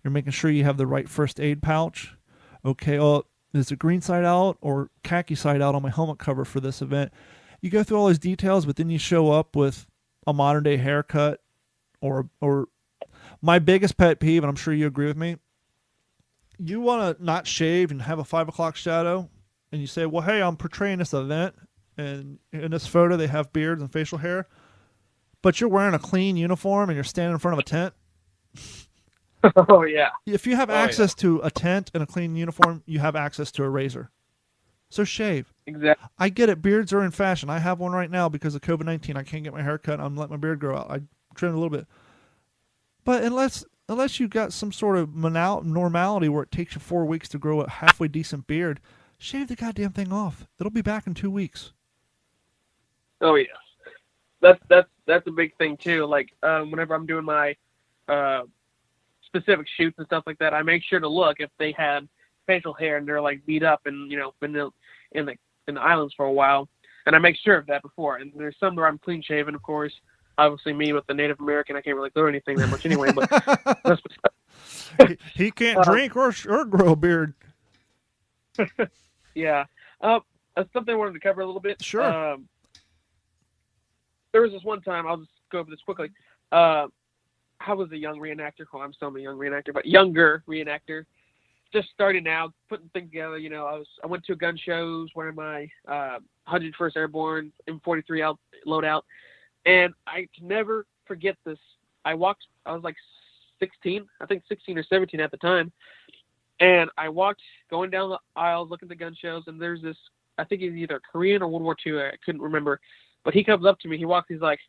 You're making sure you have the right first aid pouch. Okay, is it green side out or khaki side out on my helmet cover for this event? You go through all those details, but then you show up with a modern day haircut or my biggest pet peeve, and I'm sure you agree with me, you want to not shave and have a 5 o'clock shadow, and you say, well, hey, I'm portraying this event, and in this photo they have beards and facial hair, but you're wearing a clean uniform and you're standing in front of a tent. Oh, yeah. If you have access to a tent and a clean uniform, you have access to a razor. So shave. Exactly. I get it. Beards are in fashion. I have one right now because of COVID-19. I can't get my hair cut. I'm letting my beard grow out. I trimmed a little bit. But unless you got some sort of normality where it takes you 4 weeks to grow a halfway decent beard, shave the goddamn thing off. It'll be back in 2 weeks. Oh, yeah. That's a big thing, too. Like, whenever I'm doing my specific shoots and stuff like that, I make sure to look if they had facial hair and they're like beat up and been in the islands for a while, and I make sure of that before. And there's some where I'm clean shaven, of course. Obviously, me with the Native American, I can't really grow anything that much anyway. But he can't drink or grow a beard. Yeah, that's something I wanted to cover a little bit. Sure. There was this one time, I'll just go over this quickly. I was a young reenactor. Well, I'm still a young reenactor, but younger reenactor. Just starting out, putting things together. I went to gun shows wearing my 101st Airborne M43 loadout, and I can never forget this. I was like 16, I think 16 or 17 at the time, and I walked going down the aisle looking at the gun shows, and there's this, I think he's either Korean or World War II, I couldn't remember, but he comes up to me, he's like,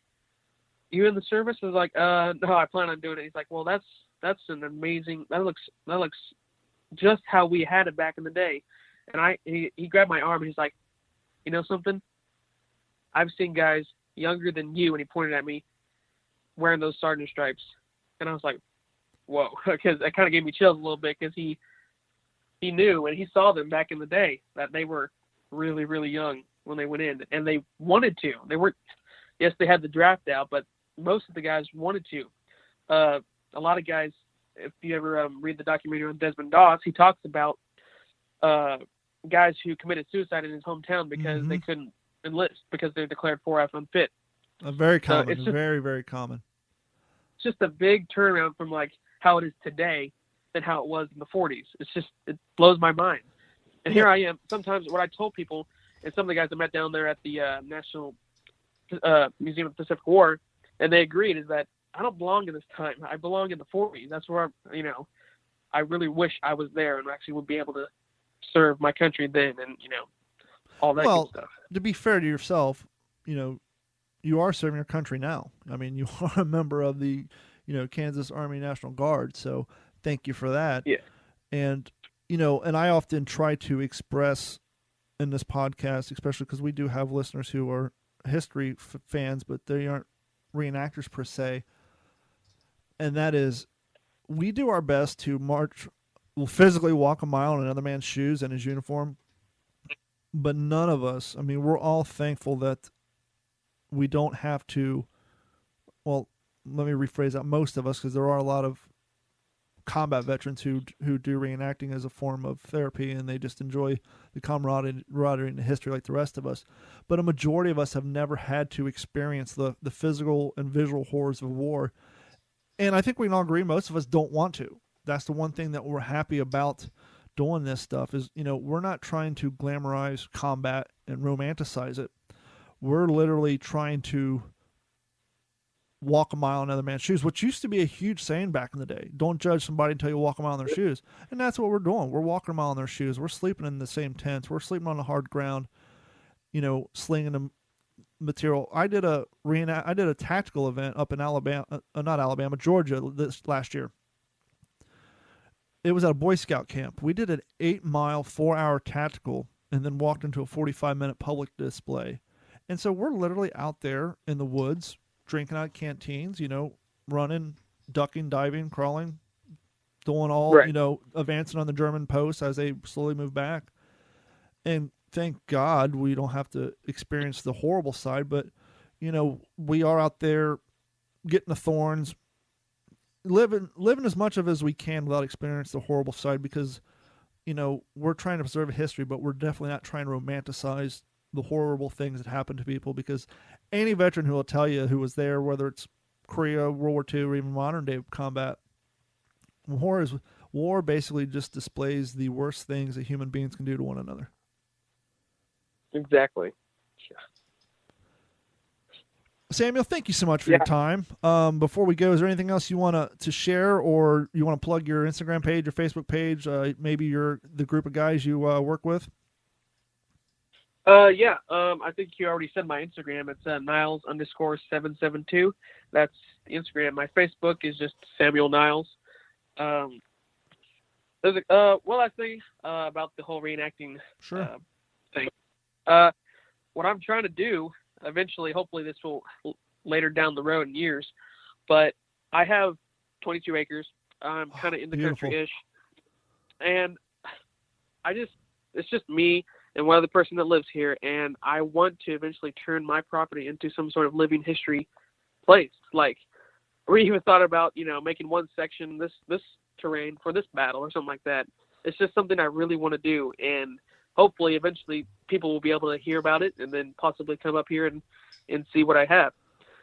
"You in the service?" I was like, "No, I plan on doing it." He's like, "Well, that's an amazing, that looks just how we had it back in the day." And he grabbed my arm and he's like, "You know something? I've seen guys younger than you," and he pointed at me, wearing those sergeant stripes. And I was like, whoa, because that kind of gave me chills a little bit, because he knew and he saw them back in the day that they were really, really young when they went in, and they wanted to. They weren't, yes, they had the draft out, but most of the guys wanted to. A lot of guys, if you ever read the documentary on Desmond Doss, he talks about guys who committed suicide in his hometown because they couldn't enlist because they're declared 4F unfit. Very common. Very, very common. It's just a big turnaround from like how it is today than how it was in the 40s. It blows my mind. And here I am. Sometimes what I told people, and some of the guys I met down there at the National Museum of the Pacific War, and they agreed, is that I don't belong in this time. I belong in the 40s. That's where, I really wish I was there and actually would be able to serve my country then, and, all that good stuff. To be fair to yourself, you are serving your country now. I mean, you are a member of the, Kansas Army National Guard. So thank you for that. Yeah. And, and I often try to express in this podcast, especially because we do have listeners who are history fans, but they aren't reenactors per se. And that is, we do our best to physically walk a mile in another man's shoes and his uniform. But none of us, we're all thankful that we don't have to, well, let me rephrase that, most of us, because there are a lot of combat veterans who do reenacting as a form of therapy, and they just enjoy the camaraderie and the history like the rest of us. But a majority of us have never had to experience the physical and visual horrors of war. And I think we can all agree most of us don't want to. That's the one thing that we're happy about doing this stuff is, we're not trying to glamorize combat and romanticize it. We're literally trying to walk a mile in another man's shoes, which used to be a huge saying back in the day. Don't judge somebody until you walk a mile in their shoes. And that's what we're doing. We're walking a mile in their shoes. We're sleeping in the same tents. We're sleeping on the hard ground, slinging the material. I did a tactical event up in Georgia this last year. It was at a Boy Scout camp. We did an 8-mile, 4-hour tactical and then walked into a 45-minute public display. And so we're literally out there in the woods, drinking out of canteens, running, ducking, diving, crawling, doing all, Right. advancing on the German posts as they slowly move back. And thank God we don't have to experience the horrible side, but, we are out there getting the thorns, living as much of it as we can without experiencing the horrible side, because, we're trying to preserve history, but we're definitely not trying to romanticize the horrible things that happen to people, because any veteran who will tell you who was there, whether it's Korea, World War II, or even modern day combat, war basically just displays the worst things that human beings can do to one another. Exactly. Samuel, thank you so much for your time. Before we go, is there anything else you want to share, or you want to plug your Instagram page, your Facebook page, maybe the group of guys you work with? I think you already said my Instagram. It's Niles_772. That's the Instagram. My Facebook is just Samuel Niles. I think about the whole reenacting thing. What I'm trying to do eventually, hopefully this will later down the road in years, but I have 22 acres. I'm kind of in the country-ish, and it's just me and one other person that lives here, and I want to eventually turn my property into some sort of living history place. Like, we even thought about, making one section this terrain for this battle or something like that. It's just something I really want to do, and hopefully eventually people will be able to hear about it and then possibly come up here and see what I have.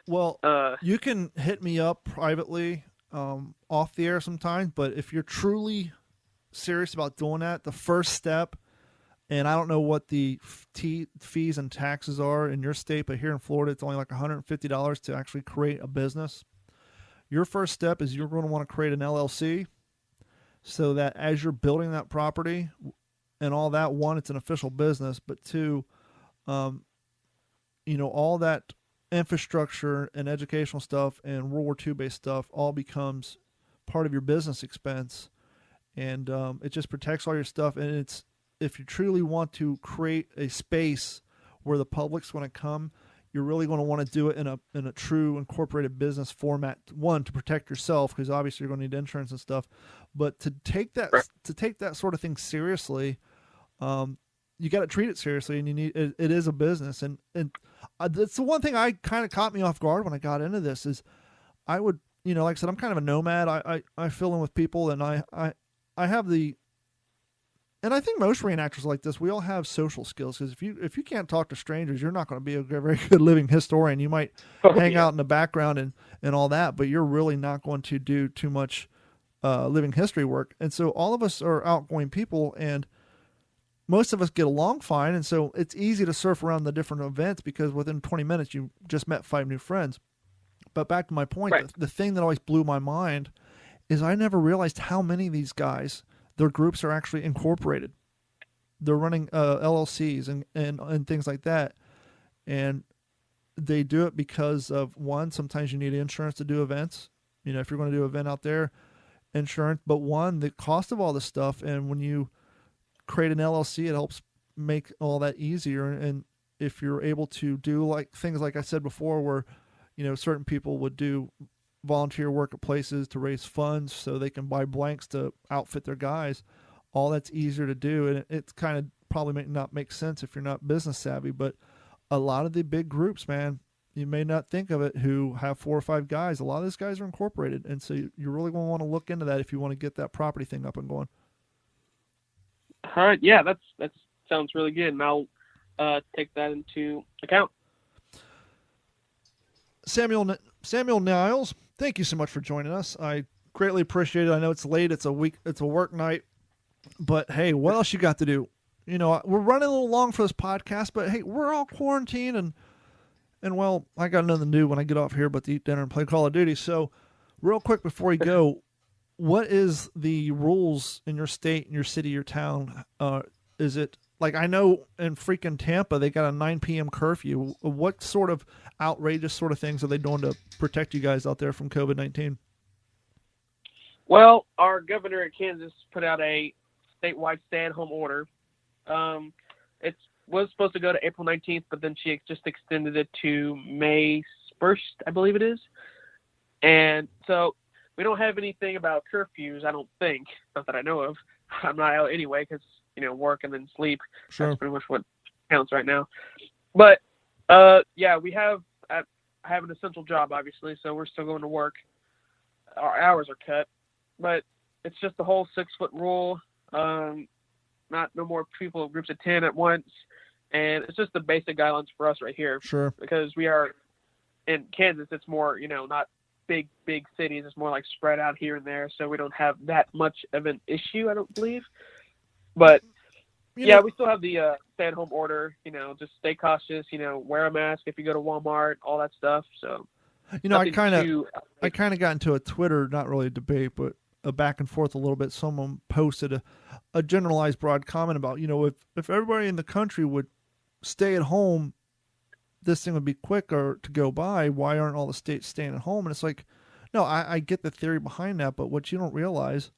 Well, you can hit me up privately off the air sometimes, but if you're truly serious about doing that, the first step, and I don't know what the fees and taxes are in your state, but here in Florida, it's only like $150 to actually create a business. Your first step is you're going to want to create an LLC, so that as you're building that property and all that, one, it's an official business, but two, all that infrastructure and educational stuff and World War II based stuff all becomes part of your business expense, and it just protects all your stuff. And it's, if you truly want to create a space where the public's going to come, you're really going to want to do it in a true incorporated business format. One, to protect yourself, because obviously you're going to need insurance and stuff, but to take that sort of thing seriously, you got to treat it seriously, and you need it is a business. And that's the one thing I kind of caught me off guard when I got into this is I would, like I said, I'm kind of a nomad. I fill in with people, and I have and I think most reenactors like this, we all have social skills, because if you can't talk to strangers, you're not going to be a very good living historian. You might hang out in the background and all that, but you're really not going to do too much living history work. And so all of us are outgoing people, and most of us get along fine. And so it's easy to surf around the different events, because within 20 minutes, you just met 5 new friends. But back to my point, right. The thing that always blew my mind is I never realized how many of these guys, their groups are actually incorporated. They're running LLCs and things like that. And they do it because of, one, sometimes you need insurance to do events. If you're going to do an event out there, insurance. But one, the cost of all this stuff, and when you create an LLC, it helps make all that easier. And if you're able to do like things like I said before, where, certain people would do volunteer work at places to raise funds so they can buy blanks to outfit their guys, all that's easier to do. And it's kind of probably may not make sense if you're not business savvy, but a lot of the big groups, man, you may not think of it, who have 4 or 5 guys, a lot of these guys are incorporated. And so you're really going to want to look into that if you want to get that property thing up and going. All right. Yeah, that sounds really good. And I'll take that into account. Samuel Niles, thank you so much for joining us. I greatly appreciate it. I know it's late. It's a work night, but hey, what else you got to do? We're running a little long for this podcast, but hey, we're all quarantined, and well, I got nothing to do when I get off here but to eat dinner and play Call of Duty. So real quick before we go, what is the rules in your state, in your city, your town? Is it, like, I know in freaking Tampa, they got a 9 p.m. curfew. What sort of outrageous sort of things are they doing to protect you guys out there from COVID-19? Well, our governor in Kansas put out a statewide stay-at-home order. it was supposed to go to April 19th, but then she just extended it to May 1st, I believe it is. And so we don't have anything about curfews, I don't think, not that I know of. I'm not out anyway because, work and then sleep. Sure. That's pretty much what counts right now. But, yeah, I have an essential job, obviously, so we're still going to work. Our hours are cut. But it's just the whole 6-foot rule, no more people in groups of 10 at once. And it's just the basic guidelines for us right here. Sure. Because we are in Kansas, it's more, not big cities. It's more like spread out here and there. So we don't have that much of an issue, I don't believe. But, we still have the stay-at-home order, just stay cautious, wear a mask if you go to Walmart, all that stuff. So, I kind of got into a Twitter, not really a debate, but a back and forth a little bit. Someone posted a generalized broad comment about, if everybody in the country would stay at home, this thing would be quicker to go by. Why aren't all the states staying at home? And it's like, no, I get the theory behind that, but what you don't realize,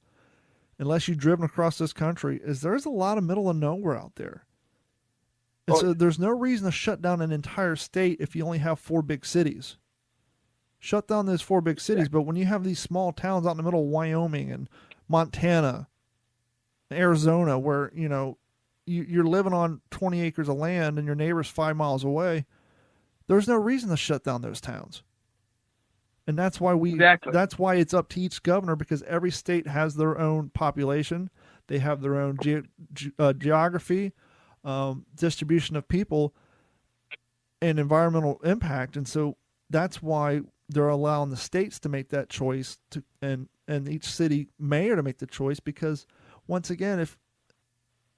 unless you've driven across this country, is there's a lot of middle of nowhere out there. And so there's no reason to shut down an entire state if you only have 4 big cities. Shut down those 4 big cities, but when you have these small towns out in the middle of Wyoming and Montana, Arizona, where, you're living on 20 acres of land and your neighbor's 5 miles away, there's no reason to shut down those towns. And that's why that's why it's up to each governor, because every state has their own population. They have their own geography, distribution of people, and environmental impact. And so that's why they're allowing the states to make that choice and each city mayor to make the choice, because once again, if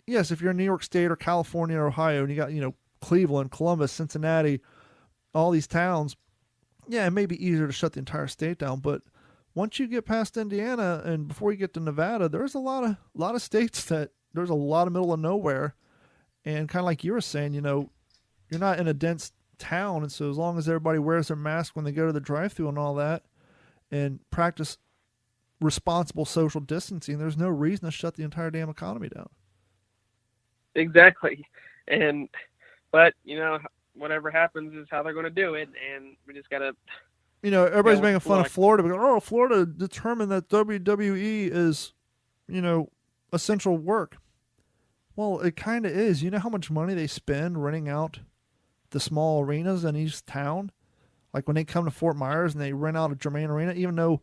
you're in New York State or California or Ohio and you got, Cleveland, Columbus, Cincinnati, all these towns, it may be easier to shut the entire state down, but once you get past Indiana and before you get to Nevada, there's a lot of states that there's a lot of middle of nowhere. And kind of like you were saying, you're not in a dense town. And so as long as everybody wears their mask when they go to the drive-thru and all that and practice responsible social distancing, there's no reason to shut the entire damn economy down. Exactly. But whatever happens is how they're going to do it. And we just got to, everybody's making fun of Florida because, Florida determined that WWE is, essential work. Well, it kind of is. You know how much money they spend renting out the small arenas in each town? Like when they come to Fort Myers and they rent out a Germain Arena, even though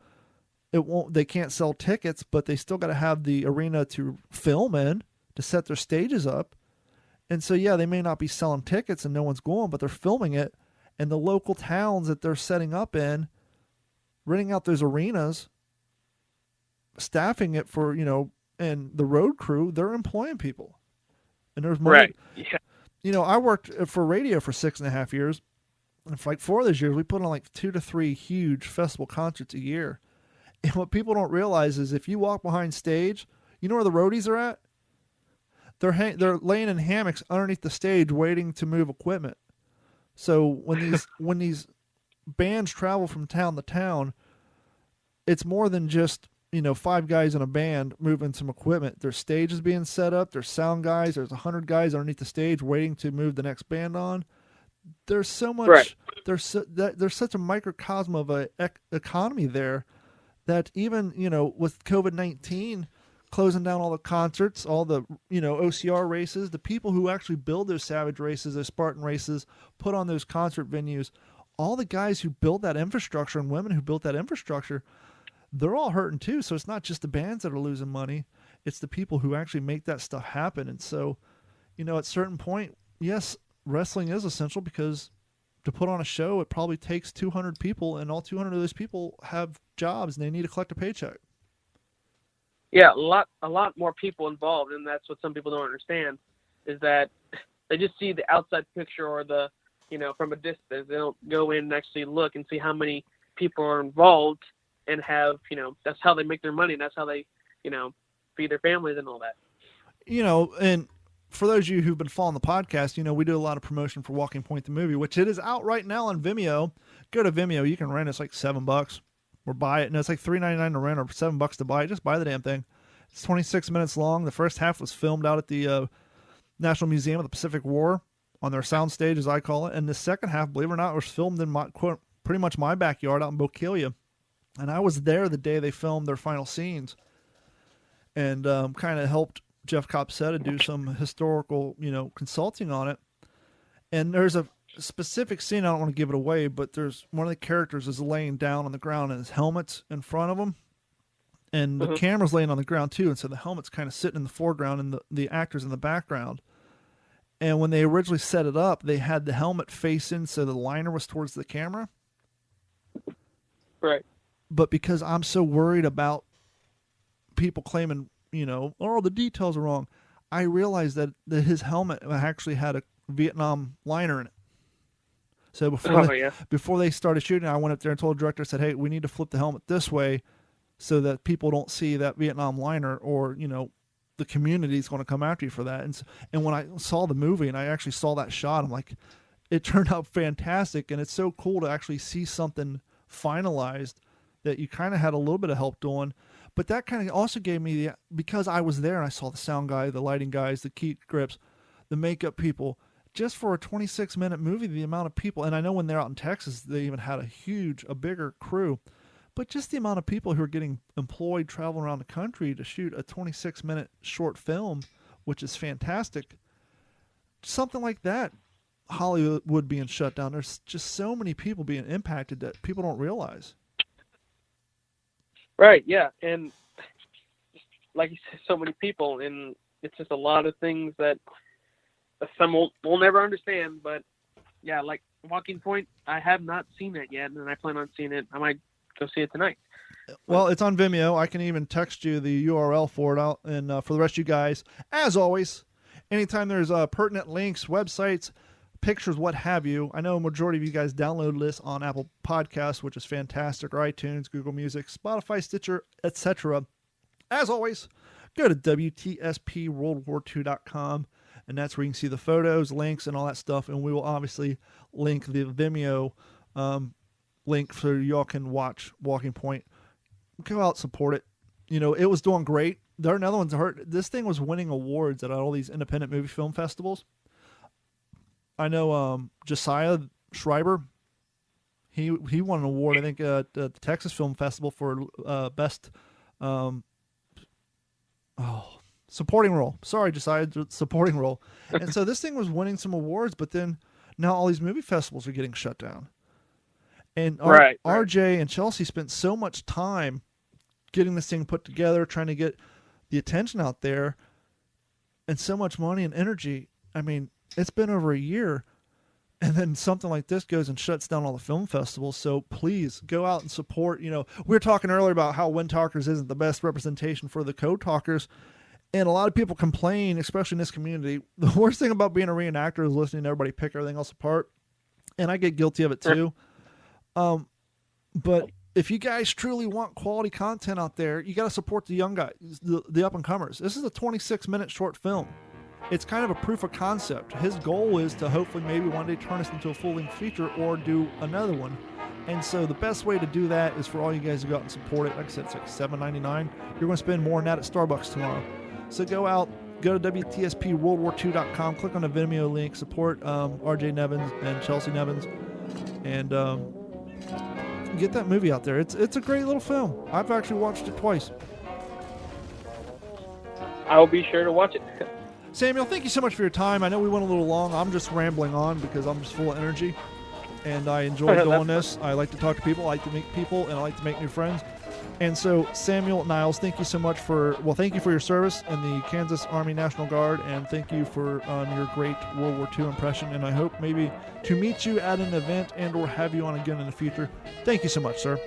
they can't sell tickets, but they still got to have the arena to film in, to set their stages up. And so, they may not be selling tickets and no one's going, but they're filming it. And the local towns that they're setting up in, renting out those arenas, staffing it for, and the road crew, they're employing people. And there's more. Right. Yeah. I worked for radio for 6.5 years. And for like 4 of those years, we put on like 2 to 3 huge festival concerts a year. And what people don't realize is if you walk behind stage, you know where the roadies are at? They're laying in hammocks underneath the stage waiting to move equipment. So when these bands travel from town to town, it's more than just 5 guys in a band moving some equipment. There's stages being set up. There's sound guys. There's 100 guys underneath the stage waiting to move the next band on. There's so much. Right. There's such a microcosm of a economy there that even with COVID-19 closing down all the concerts, all the, OCR races, the people who actually build those Savage races, those Spartan races, put on those concert venues, all the guys who built that infrastructure and women who built that infrastructure, they're all hurting too. So it's not just the bands that are losing money. It's the people who actually make that stuff happen. And so, at a certain point, yes, wrestling is essential because to put on a show, it probably takes 200 people, and all 200 of those people have jobs and they need to collect a paycheck. Yeah, a lot more people involved, and that's what some people don't understand, is that they just see the outside picture or the, from a distance. They don't go in and actually look and see how many people are involved and have, that's how they make their money, and that's how they, feed their families and all that. And for those of you who've been following the podcast, we do a lot of promotion for Walking Point the movie, which it is out right now on Vimeo. Go to Vimeo. You can rent it. It's like $7. Or buy it, and it's like $3.99 to rent or $7 to buy it. Just buy the damn thing. It's 26 minutes long. The first half was filmed out at the National Museum of the Pacific War on their soundstage, as I call it. And the second half, believe it or not, was filmed in pretty much my backyard out in Bokeelia. And I was there the day they filmed their final scenes, and kind of helped Jeff Copsetta do some historical, consulting on it. And there's a specific scene, I don't want to give it away, but there's one of the characters is laying down on the ground and his helmet's in front of him. And the camera's laying on the ground too, and so the helmet's kind of sitting in the foreground and the actor's in the background. And when they originally set it up, they had the helmet face in so the liner was towards the camera. Right. But because I'm so worried about people claiming, oh, the details are wrong, I realized that his helmet actually had a Vietnam liner in it. So before they started shooting, I went up there and told the director, I said, hey, we need to flip the helmet this way so that people don't see that Vietnam liner, or, the community is going to come after you for that. And when I saw the movie and I actually saw that shot, I'm like, it turned out fantastic. And it's so cool to actually see something finalized that you kind of had a little bit of help doing. But that kind of also gave me because I was there and I saw the sound guy, the lighting guys, the key grips, the makeup people, just for a 26-minute movie, the amount of people, and I know when they're out in Texas, they even had a bigger crew, but just the amount of people who are getting employed traveling around the country to shoot a 26-minute short film, which is fantastic. Something like that, Hollywood being shut down, there's just so many people being impacted that people don't realize. Right, yeah, and like you said, so many people, and it's just a lot of things that some will never understand, but yeah, like Walking Point, I have not seen it yet, and I plan on seeing it. I might go see it tonight. Well, it's on Vimeo. I can even text you the URL for it out, and for the rest of you guys, as always, anytime there's pertinent links, websites, pictures, what have you. I know a majority of you guys download this on Apple Podcasts, which is fantastic, or iTunes, Google Music, Spotify, Stitcher, etc. As always, go to WTSPWorldWar2.com. And that's where you can see the photos, links, and all that stuff. And we will obviously link the Vimeo link so y'all can watch Walking Point. Go out, support it. It was doing great. There are another ones. This thing was winning awards at all these independent movie film festivals. I know Josiah Schreiber, he won an award, I think, at the Texas Film Festival for best supporting role. Sorry, Josiah, supporting role. And so this thing was winning some awards, but then now all these movie festivals are getting shut down. And RJ and Chelsea spent so much time getting this thing put together, trying to get the attention out there, and so much money and energy. I mean, it's been over a year, and then something like this goes and shuts down all the film festivals. So please go out and support. We were talking earlier about how Wind Talkers isn't the best representation for the Code Talkers. And a lot of people complain, especially in this community. The worst thing about being a reenactor is listening to everybody pick everything else apart. And I get guilty of it too. But if you guys truly want quality content out there, you got to support the young guys, the up-and-comers. This is a 26-minute short film. It's kind of a proof of concept. His goal is to hopefully maybe one day turn this into a full-length feature or do another one. And so the best way to do that is for all you guys to go out and support it. Like I said, it's like $7.99. You're going to spend more than that at Starbucks tomorrow. So go out, go to WTSPWorldWar2.com, click on the Vimeo link, support RJ Nevins and Chelsea Nevins, and get that movie out there. It's a great little film. I've actually watched it twice. I'll be sure to watch it. Samuel, thank you so much for your time. I know we went a little long. I'm just rambling on because I'm just full of energy, and I enjoy doing this. I like to talk to people, I like to meet people, and I like to make new friends. And so, Samuel, Niles, thank you so much thank you for your service in the Kansas Army National Guard, and thank you for your great World War II impression, and I hope maybe to meet you at an event and or have you on again in the future. Thank you so much, sir.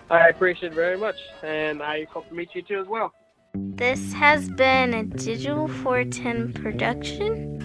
I appreciate it very much, and I hope to meet you too as well. This has been a Digital 410 production.